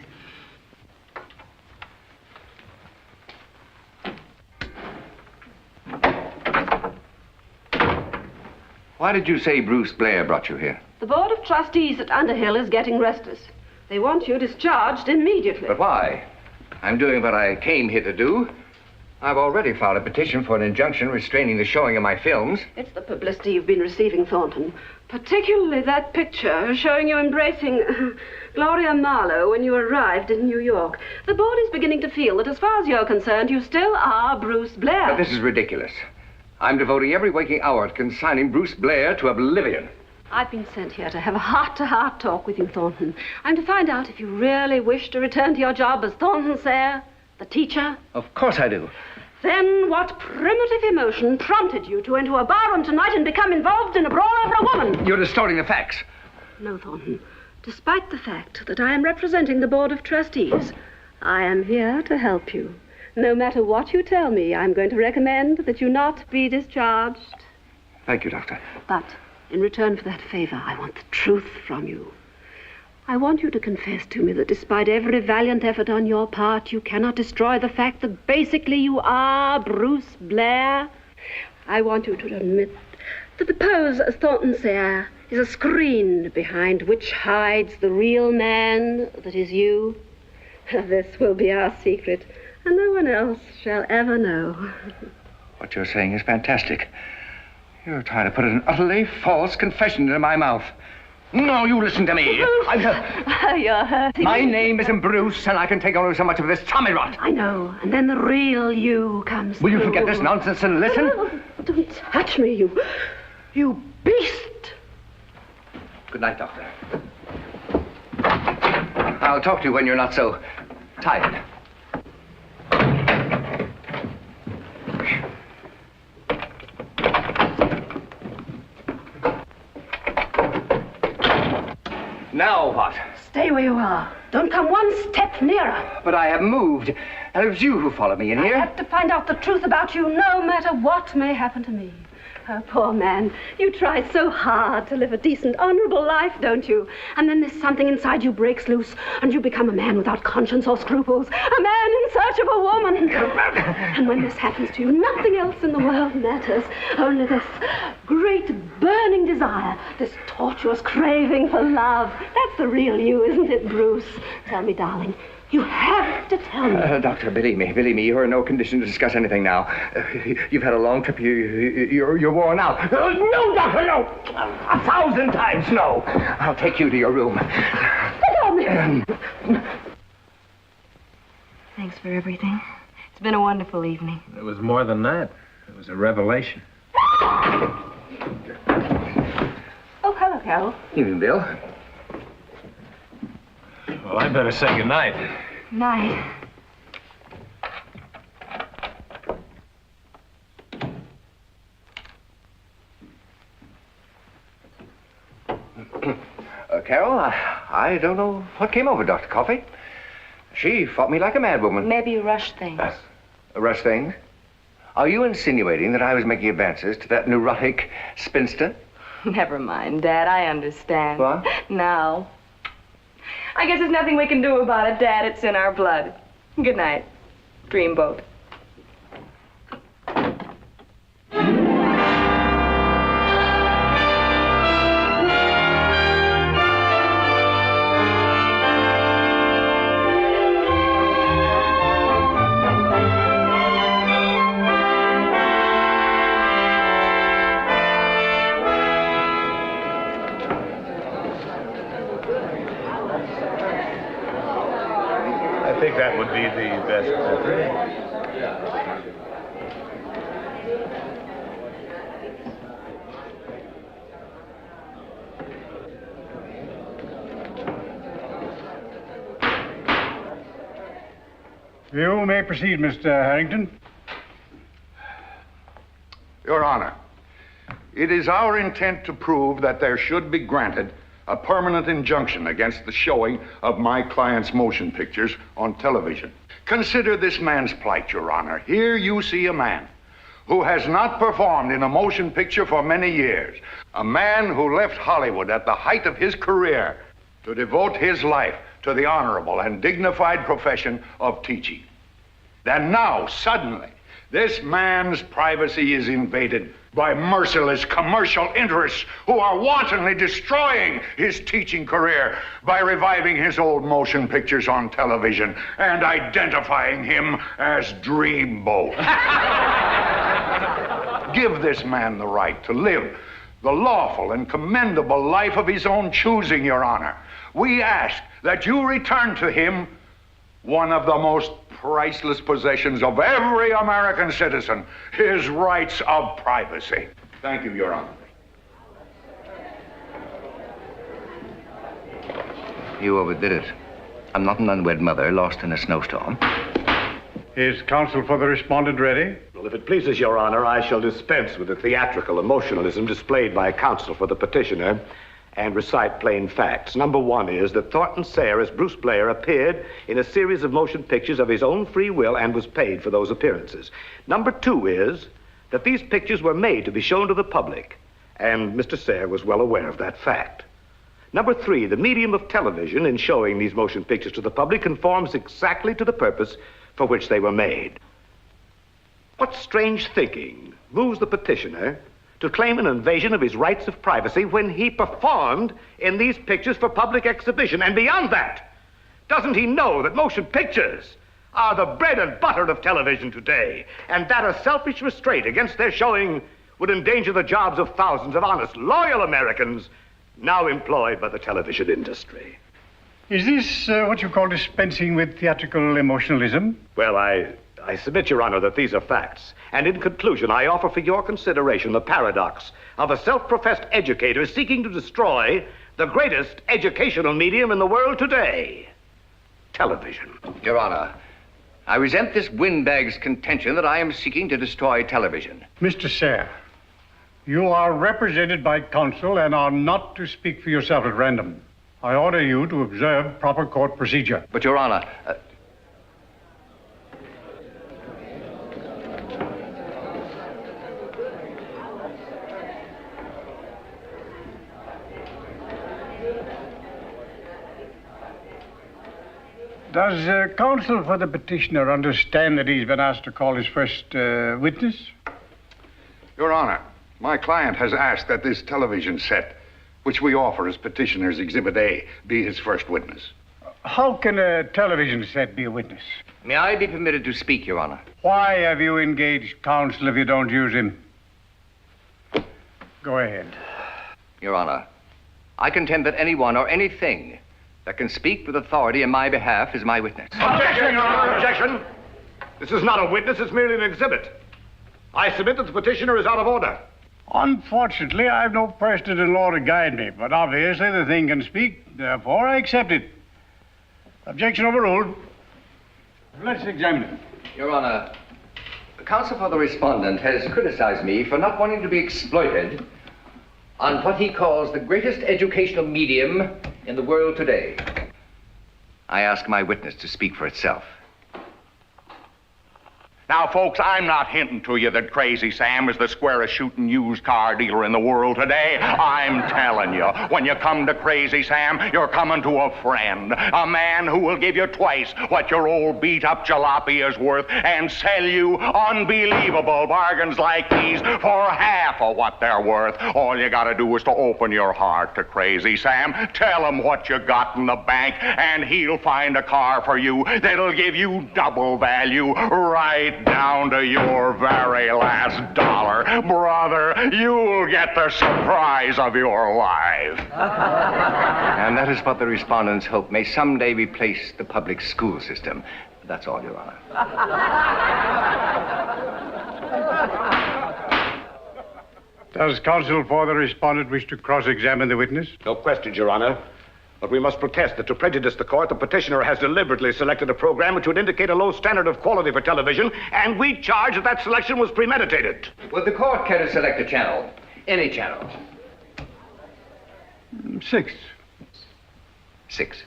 Why did you say Bruce Blair brought you here? The Board of Trustees at Underhill is getting restless. They want you discharged immediately. But why? I'm doing what I came here to do. I've already filed a petition for an injunction restraining the showing of my films. It's the publicity you've been receiving, Thornton. Particularly that picture showing you embracing Gloria Marlowe when you arrived in New York. The board is beginning to feel that as far as you're concerned, you still are Bruce Blair. But this is ridiculous. I'm devoting every waking hour to consigning Bruce Blair to oblivion. I've been sent here to have a heart-to-heart talk with you, Thornton. I'm to find out if you really wish to return to your job as Thornton Sayre, the teacher. Of course I do. Then what primitive emotion prompted you to enter a barroom tonight and become involved in a brawl over a woman? You're distorting the facts. No, Thornton. Despite the fact that I am representing the Board of Trustees, I am here to help you. No matter what you tell me, I'm going to recommend that you not be discharged. Thank you, Doctor. But in return for that favor, I want the truth from you. I want you to confess to me that despite every valiant effort on your part, you cannot destroy the fact that basically you are Bruce Blair. I want you to admit that the pose as Thornton Sayre is a screen behind which hides the real man that is you. This will be our secret, and no one else shall ever know. What you're saying is fantastic. You're trying to put an utterly false confession into my mouth. No, you listen to me. You're hurting My me. name isn't Bruce, and I can take only so much of this tommy rot. I know, and then the real you comes Will you through. forget this nonsense and listen? Oh, don't touch me, you beast. Good night, Doctor. I'll talk to you when you're not so tired. Now what? Stay where you are. Don't come one step nearer. But I have moved, and it was you who followed me in here. I have to find out the truth about you, no matter what may happen to me. Oh, poor man. You try so hard to live a decent, honorable life, don't you? And then there's something inside you breaks loose, and you become a man without conscience or scruples. A man in search of a woman. And when this happens to you, nothing else in the world matters. Only this great burning desire, this tortuous craving for love. That's the real you, isn't it, Bruce? Tell me, darling. You have to tell me. Doctor, believe me, you're in no condition to discuss anything now. You've had a long trip. You're worn out. No, Doctor, no! 1,000 times no! I'll take you to your room. Thanks for everything. It's been a wonderful evening. It was more than that. It was a revelation. Oh, hello, Carol. Evening, Bill. Well, I'd better say goodnight. Night. Carol, I don't know what came over Dr. Coffey. She fought me like a madwoman. Maybe you rushed things. Rush things? Are you insinuating that I was making advances to that neurotic spinster? Never mind, Dad. I understand. What? Now. I guess there's nothing we can do about it, Dad. It's in our blood. Good night, Dreamboat. I think that would be the best method. You may proceed, Mr. Harrington. Your Honor, it is our intent to prove that there should be granted a permanent injunction against the showing of my client's motion pictures on television. Consider this man's plight, Your Honor. Here you see a man who has not performed in a motion picture for many years. A man who left Hollywood at the height of his career to devote his life to the honorable and dignified profession of teaching. And now, suddenly, this man's privacy is invaded by merciless commercial interests who are wantonly destroying his teaching career by reviving his old motion pictures on television and identifying him as Dreamboat. Give this man the right to live the lawful and commendable life of his own choosing, Your Honor. We ask that you return to him one of the most priceless possessions of every American citizen, his rights of privacy. Thank you, Your Honor. You overdid it. I'm not an unwed mother lost in a snowstorm. Is counsel for the respondent ready? Well, if it pleases Your Honor, I shall dispense with the theatrical emotionalism displayed by counsel for the petitioner and recite plain facts. Number one is that Thornton Sayre, as Bruce Blair, appeared in a series of motion pictures of his own free will and was paid for those appearances. Number two is that these pictures were made to be shown to the public, and Mr. Sayre was well aware of that fact. Number three, the medium of television in showing these motion pictures to the public conforms exactly to the purpose for which they were made. What strange thinking moves the petitioner to claim an invasion of his rights of privacy when he performed in these pictures for public exhibition? And beyond that, doesn't he know that motion pictures are the bread and butter of television today, and that a selfish restraint against their showing would endanger the jobs of thousands of honest, loyal Americans now employed by the television industry? Is this what you call dispensing with theatrical emotionalism? Well, I submit, Your Honor, that these are facts. And in conclusion, I offer for your consideration the paradox of a self-professed educator seeking to destroy the greatest educational medium in the world today, television. Your Honor, I resent this windbag's contention that I am seeking to destroy television. Mr. Sayre, you are represented by counsel and are not to speak for yourself at random. I order you to observe proper court procedure. But, Your Honor... Does counsel for the petitioner understand that he's been asked to call his first witness? Your Honor, my client has asked that this television set, which we offer as petitioner's Exhibit A, be his first witness. How can a television set be a witness? May I be permitted to speak, Your Honor? Why have you engaged counsel if you don't use him? Go ahead. Your Honor, I contend that anyone or anything that can speak with authority in my behalf is my witness. Objection, Your Honor, objection! This is not a witness, it's merely an exhibit. I submit that the petitioner is out of order. Unfortunately, I have no precedent in law to guide me, but obviously the thing can speak, therefore I accept it. Objection overruled. Let's examine it. Your Honor, the counsel for the respondent has criticized me for not wanting to be exploited on what he calls the greatest educational medium in the world today. I ask my witness to speak for itself. Now, folks, I'm not hinting to you that Crazy Sam is the squarest shooting used car dealer in the world today. I'm telling you, when you come to Crazy Sam, you're coming to a friend, a man who will give you twice what your old beat-up jalopy is worth and sell you unbelievable bargains like these for half of what they're worth. All you gotta do is to open your heart to Crazy Sam, tell him what you got in the bank, and he'll find a car for you that'll give you double value right down to your very last dollar. Brother, you'll get the surprise of your life. And that is what the respondents hope may someday replace the public school system. That's all, Your Honor. Does counsel for the respondent wish to cross-examine the witness? No questions, Your Honor. But we must protest that to prejudice the court, the petitioner has deliberately selected a program which would indicate a low standard of quality for television, and we charge that that selection was premeditated. Would the court care to select a channel? Any channel? 6. 6.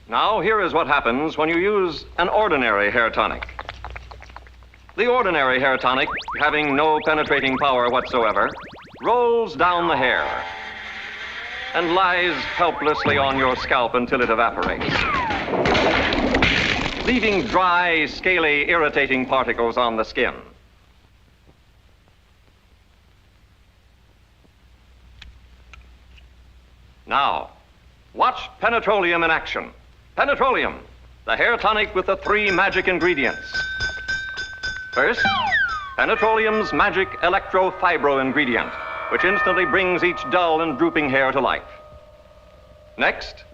Now, here is what happens when you use an ordinary hair tonic. The ordinary hair tonic, having no penetrating power whatsoever, rolls down the hair and lies helplessly on your scalp until it evaporates, leaving dry, scaly, irritating particles on the skin. Now, watch Penetroleum in action. Penetroleum, the hair tonic with the 3 magic ingredients. First, Penetroleum's magic electro-fibro ingredient, which instantly brings each dull and drooping hair to life. Next,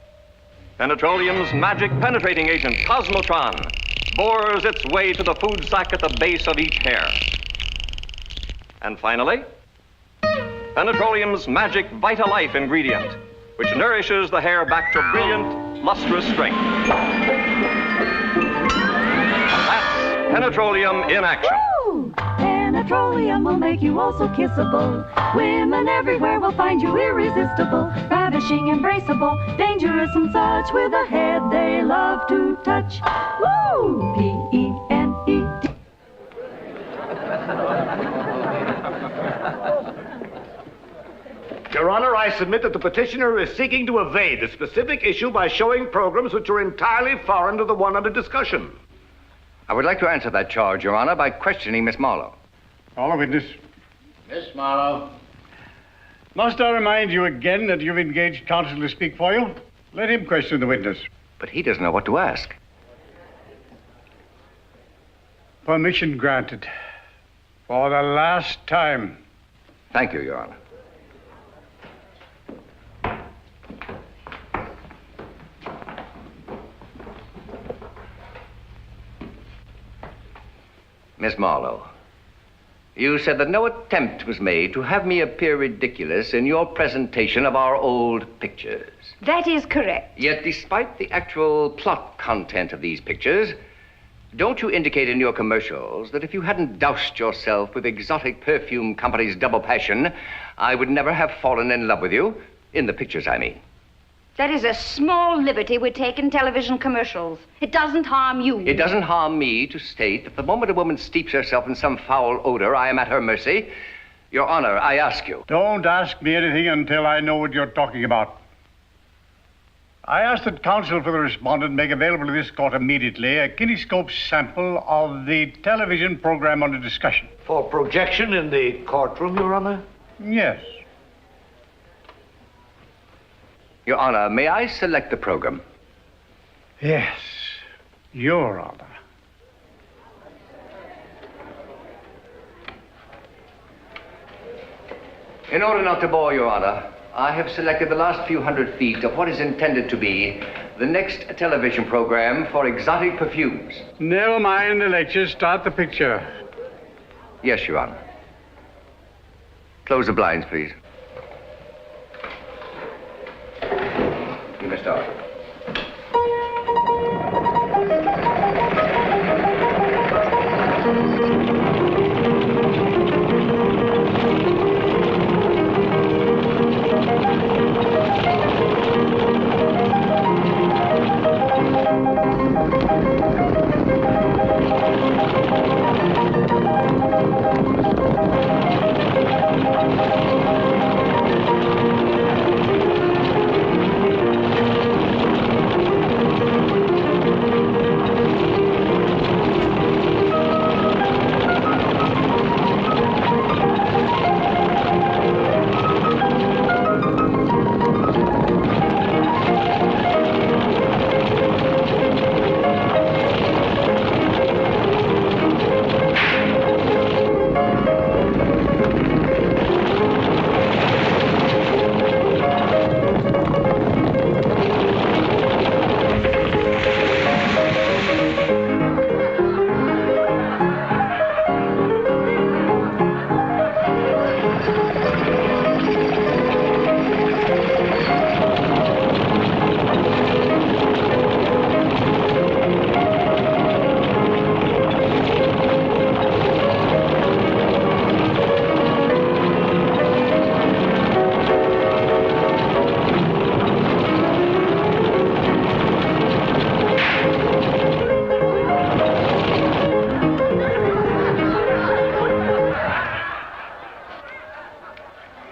Penetroleum's magic penetrating agent, Cosmotron, bores its way to the food sac at the base of each hair. And finally, Penetroleum's magic Vitalife ingredient, which nourishes the hair back to brilliant, lustrous strength. That's Penetroleum in action. Woo! Penetroleum will make you also kissable. Women everywhere will find you irresistible, ravishing, embraceable, dangerous and such, with a head they love to touch. Woo! P-E-N-E-T. Your Honor, I submit that the petitioner is seeking to evade the specific issue by showing programs which are entirely foreign to the one under discussion. I would like to answer that charge, Your Honor, by questioning Miss Marlowe. Call a witness. Miss Marlowe. Must I remind you again that you've engaged counsel to speak for you? Let him question the witness. But he doesn't know what to ask. Permission granted. For the last time. Thank you, Your Honor. Miss Marlowe, you said that no attempt was made to have me appear ridiculous in your presentation of our old pictures. That is correct. Yet, despite the actual plot content of these pictures, don't you indicate in your commercials that if you hadn't doused yourself with exotic perfume company's double passion, I would never have fallen in love with you? In the pictures, I mean. That is a small liberty we take in television commercials. It doesn't harm you. It doesn't harm me to state that the moment a woman steeps herself in some foul odor, I am at her mercy. Your Honor, I ask you. Don't ask me anything until I know what you're talking about. I ask that counsel for the respondent make available to this court immediately a kinescope sample of the television program under discussion. For projection in the courtroom, Your Honor? Yes. Your Honor, may I select the program? Yes, Your Honor. In order not to bore Your Honor, I have selected the last few hundred feet of what is intended to be the next television program for exotic perfumes. Never mind the lecture. Start the picture. Yes, Your Honor. Close the blinds, please. You may start.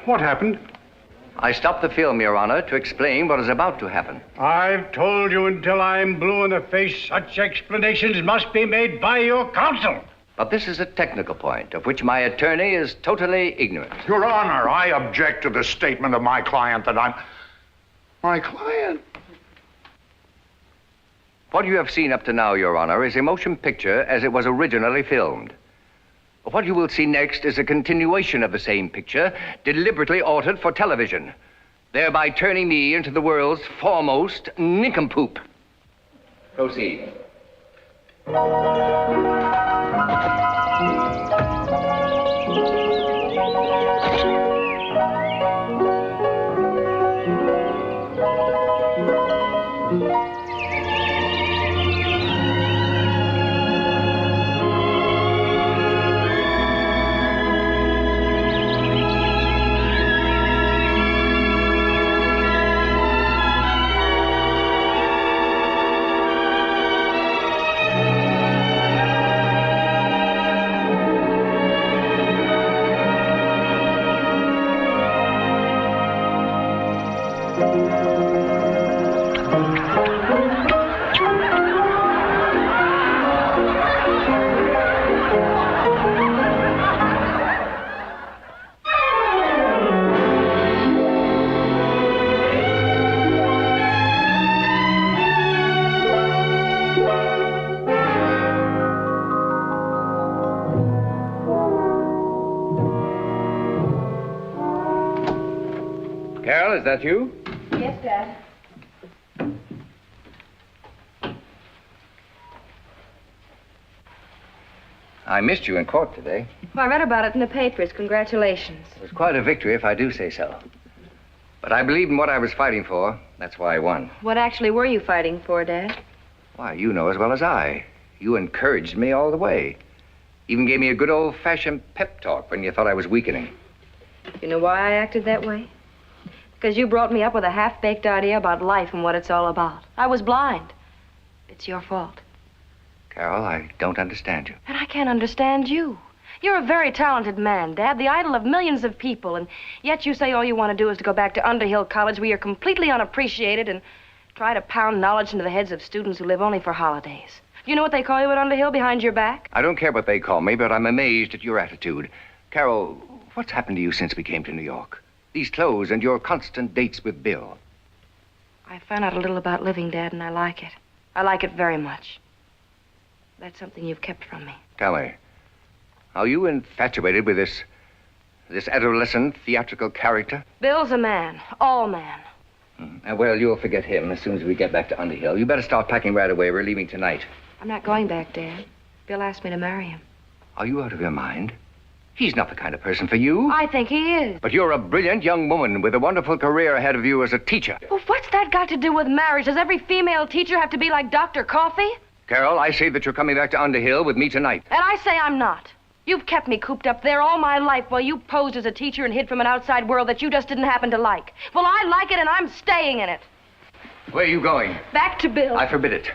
What happened? I stopped the film, Your Honor, to explain what is about to happen. I've told you until I'm blue in the face, such explanations must be made by your counsel. But this is a technical point of which my attorney is totally ignorant. Your Honor, I object to the statement of my client that I'm... My client? What you have seen up to now, Your Honor, is a motion picture as it was originally filmed. What you will see next is a continuation of the same picture, deliberately altered for television, thereby turning me into the world's foremost nincompoop. Proceed. Carol, is that you? Yes, Dad. I missed you in court today. Well, I read about it in the papers. Congratulations. It was quite a victory, if I do say so. But I believed in what I was fighting for. That's why I won. What actually were you fighting for, Dad? Why, you know as well as I. You encouraged me all the way. Even gave me a good old-fashioned pep talk when you thought I was weakening. You know why I acted that way? Because you brought me up with a half-baked idea about life and what it's all about. I was blind. It's your fault. Carol, I don't understand you. And I can't understand you. You're a very talented man, Dad, the idol of millions of people, and yet you say all you want to do is to go back to Underhill College where you're completely unappreciated and try to pound knowledge into the heads of students who live only for holidays. Do you know what they call you at Underhill behind your back? I don't care what they call me, but I'm amazed at your attitude. Carol, what's happened to you since we came to New York? These clothes and your constant dates with Bill. I found out a little about living, Dad, and I like it. I like it very much. That's something you've kept from me. Tell me, are you infatuated with this adolescent theatrical character? Bill's a man, all man. Well, you'll forget him as soon as we get back to Underhill. You better start packing right away. We're leaving tonight. I'm not going back, Dad. Bill asked me to marry him. Are you out of your mind? He's not the kind of person for you. I think he is. But you're a brilliant young woman with a wonderful career ahead of you as a teacher. Well, what's that got to do with marriage? Does every female teacher have to be like Dr. Coffee? Carol, I say that you're coming back to Underhill with me tonight. And I say I'm not. You've kept me cooped up there all my life while you posed as a teacher and hid from an outside world that you just didn't happen to like. Well, I like it and I'm staying in it. Where are you going? Back to Bill. I forbid it.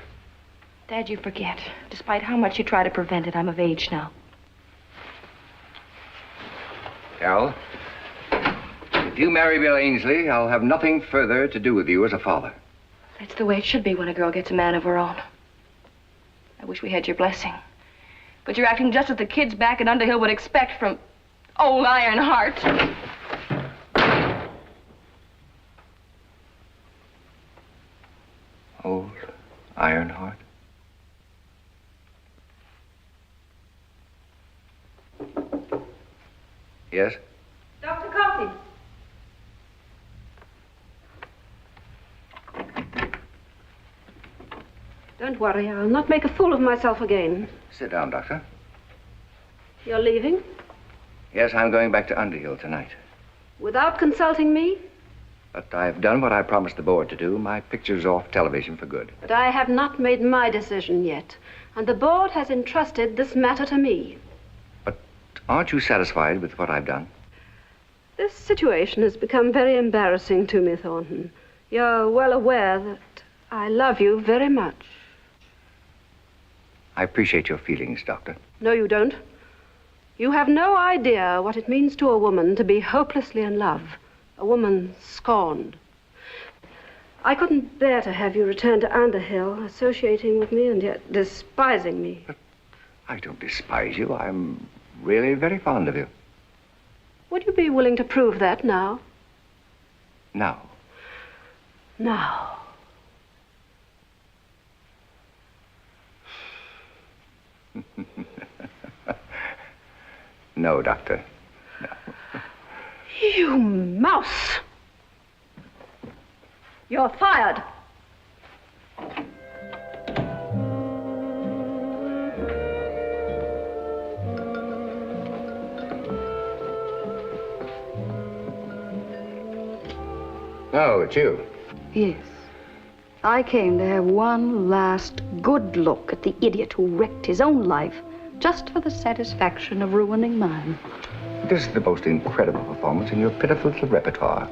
Dad, you forget. Despite how much you try to prevent it, I'm of age now. Carol, if you marry Bill Ainsley, I'll have nothing further to do with you as a father. That's the way it should be when a girl gets a man of her own. I wish we had your blessing. But you're acting just as the kids back at Underhill would expect from old Ironheart. Old Ironheart? Yes? Dr. Coffey. Don't worry, I'll not make a fool of myself again. Sit down, Doctor. You're leaving? Yes, I'm going back to Underhill tonight. Without consulting me? But I've done what I promised the board to do. My picture's off television for good. But I have not made my decision yet. And the board has entrusted this matter to me. Aren't you satisfied with what I've done? This situation has become very embarrassing to me, Thornton. You're well aware that I love you very much. I appreciate your feelings, Doctor. No, you don't. You have no idea what it means to a woman to be hopelessly in love. A woman scorned. I couldn't bear to have you return to Underhill, associating with me and yet despising me. But I don't despise you. I'm really very fond of you. Would you be willing to prove that now? Now. Now. No, Doctor. No. You mouse! You're fired. Oh, it's you. Yes. I came to have one last good look at the idiot who wrecked his own life just for the satisfaction of ruining mine. This is the most incredible performance in your pitiful little repertoire.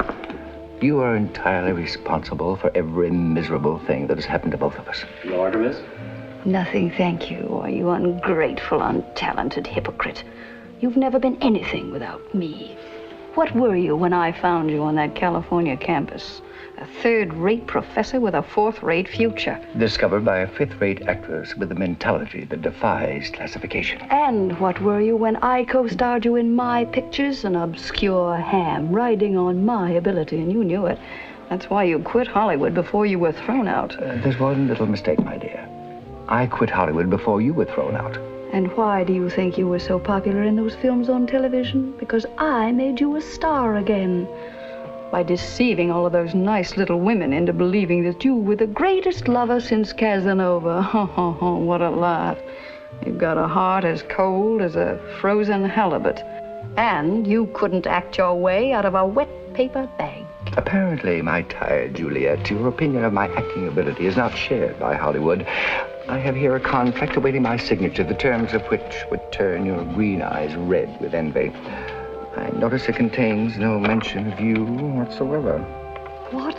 You are entirely responsible for every miserable thing that has happened to both of us. No order, miss? Nothing, thank you, or you ungrateful, untalented hypocrite. You've never been anything without me. What were you when I found you on that California campus? A third-rate professor with a fourth-rate future. Discovered by a fifth-rate actress with a mentality that defies classification. And what were you when I co-starred you in my pictures? An obscure ham riding on my ability, and you knew it. That's why you quit Hollywood before you were thrown out. There's one little mistake, my dear. I quit Hollywood before you were thrown out. And why do you think you were so popular in those films on television? Because I made you a star again. By deceiving all of those nice little women into believing that you were the greatest lover since Casanova. What a laugh. You've got a heart as cold as a frozen halibut. And you couldn't act your way out of a wet paper bag. Apparently, my tired Juliet, your opinion of my acting ability is not shared by Hollywood. I have here a contract awaiting my signature, the terms of which would turn your green eyes red with envy. I notice it contains no mention of you whatsoever. What?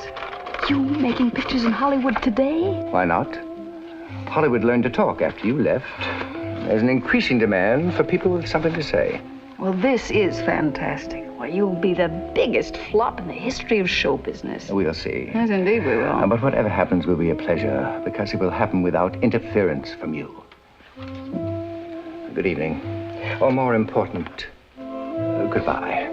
You making pictures in Hollywood today? Why not? Hollywood learned to talk after you left. There's an increasing demand for people with something to say. Well, this is fantastic. Well, you'll be the biggest flop in the history of show business. We'll see. Yes, indeed we will. But whatever happens will be a pleasure, because it will happen without interference from you. Good evening. Or more important, goodbye.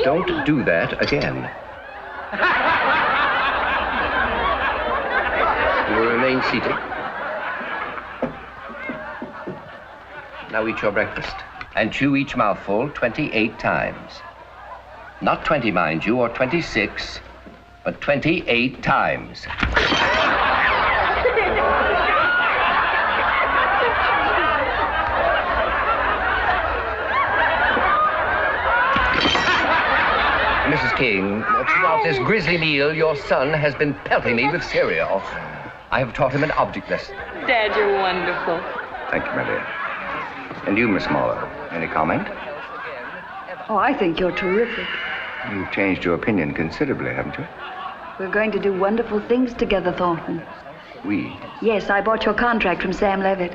Don't do that again. You will remain seated. Now eat your breakfast and chew each mouthful 28 times. Not 20, mind you, or 26, but 28 times. Mrs. King, throughout this grisly meal, your son has been pelting me with cereal. I have taught him an object lesson. Dad, you're wonderful. Thank you, my dear. And you, Miss Marlowe, any comment? Oh, I think you're terrific. You've changed your opinion considerably, haven't you? We're going to do wonderful things together, Thornton. We? Yes, I bought your contract from Sam Levitt.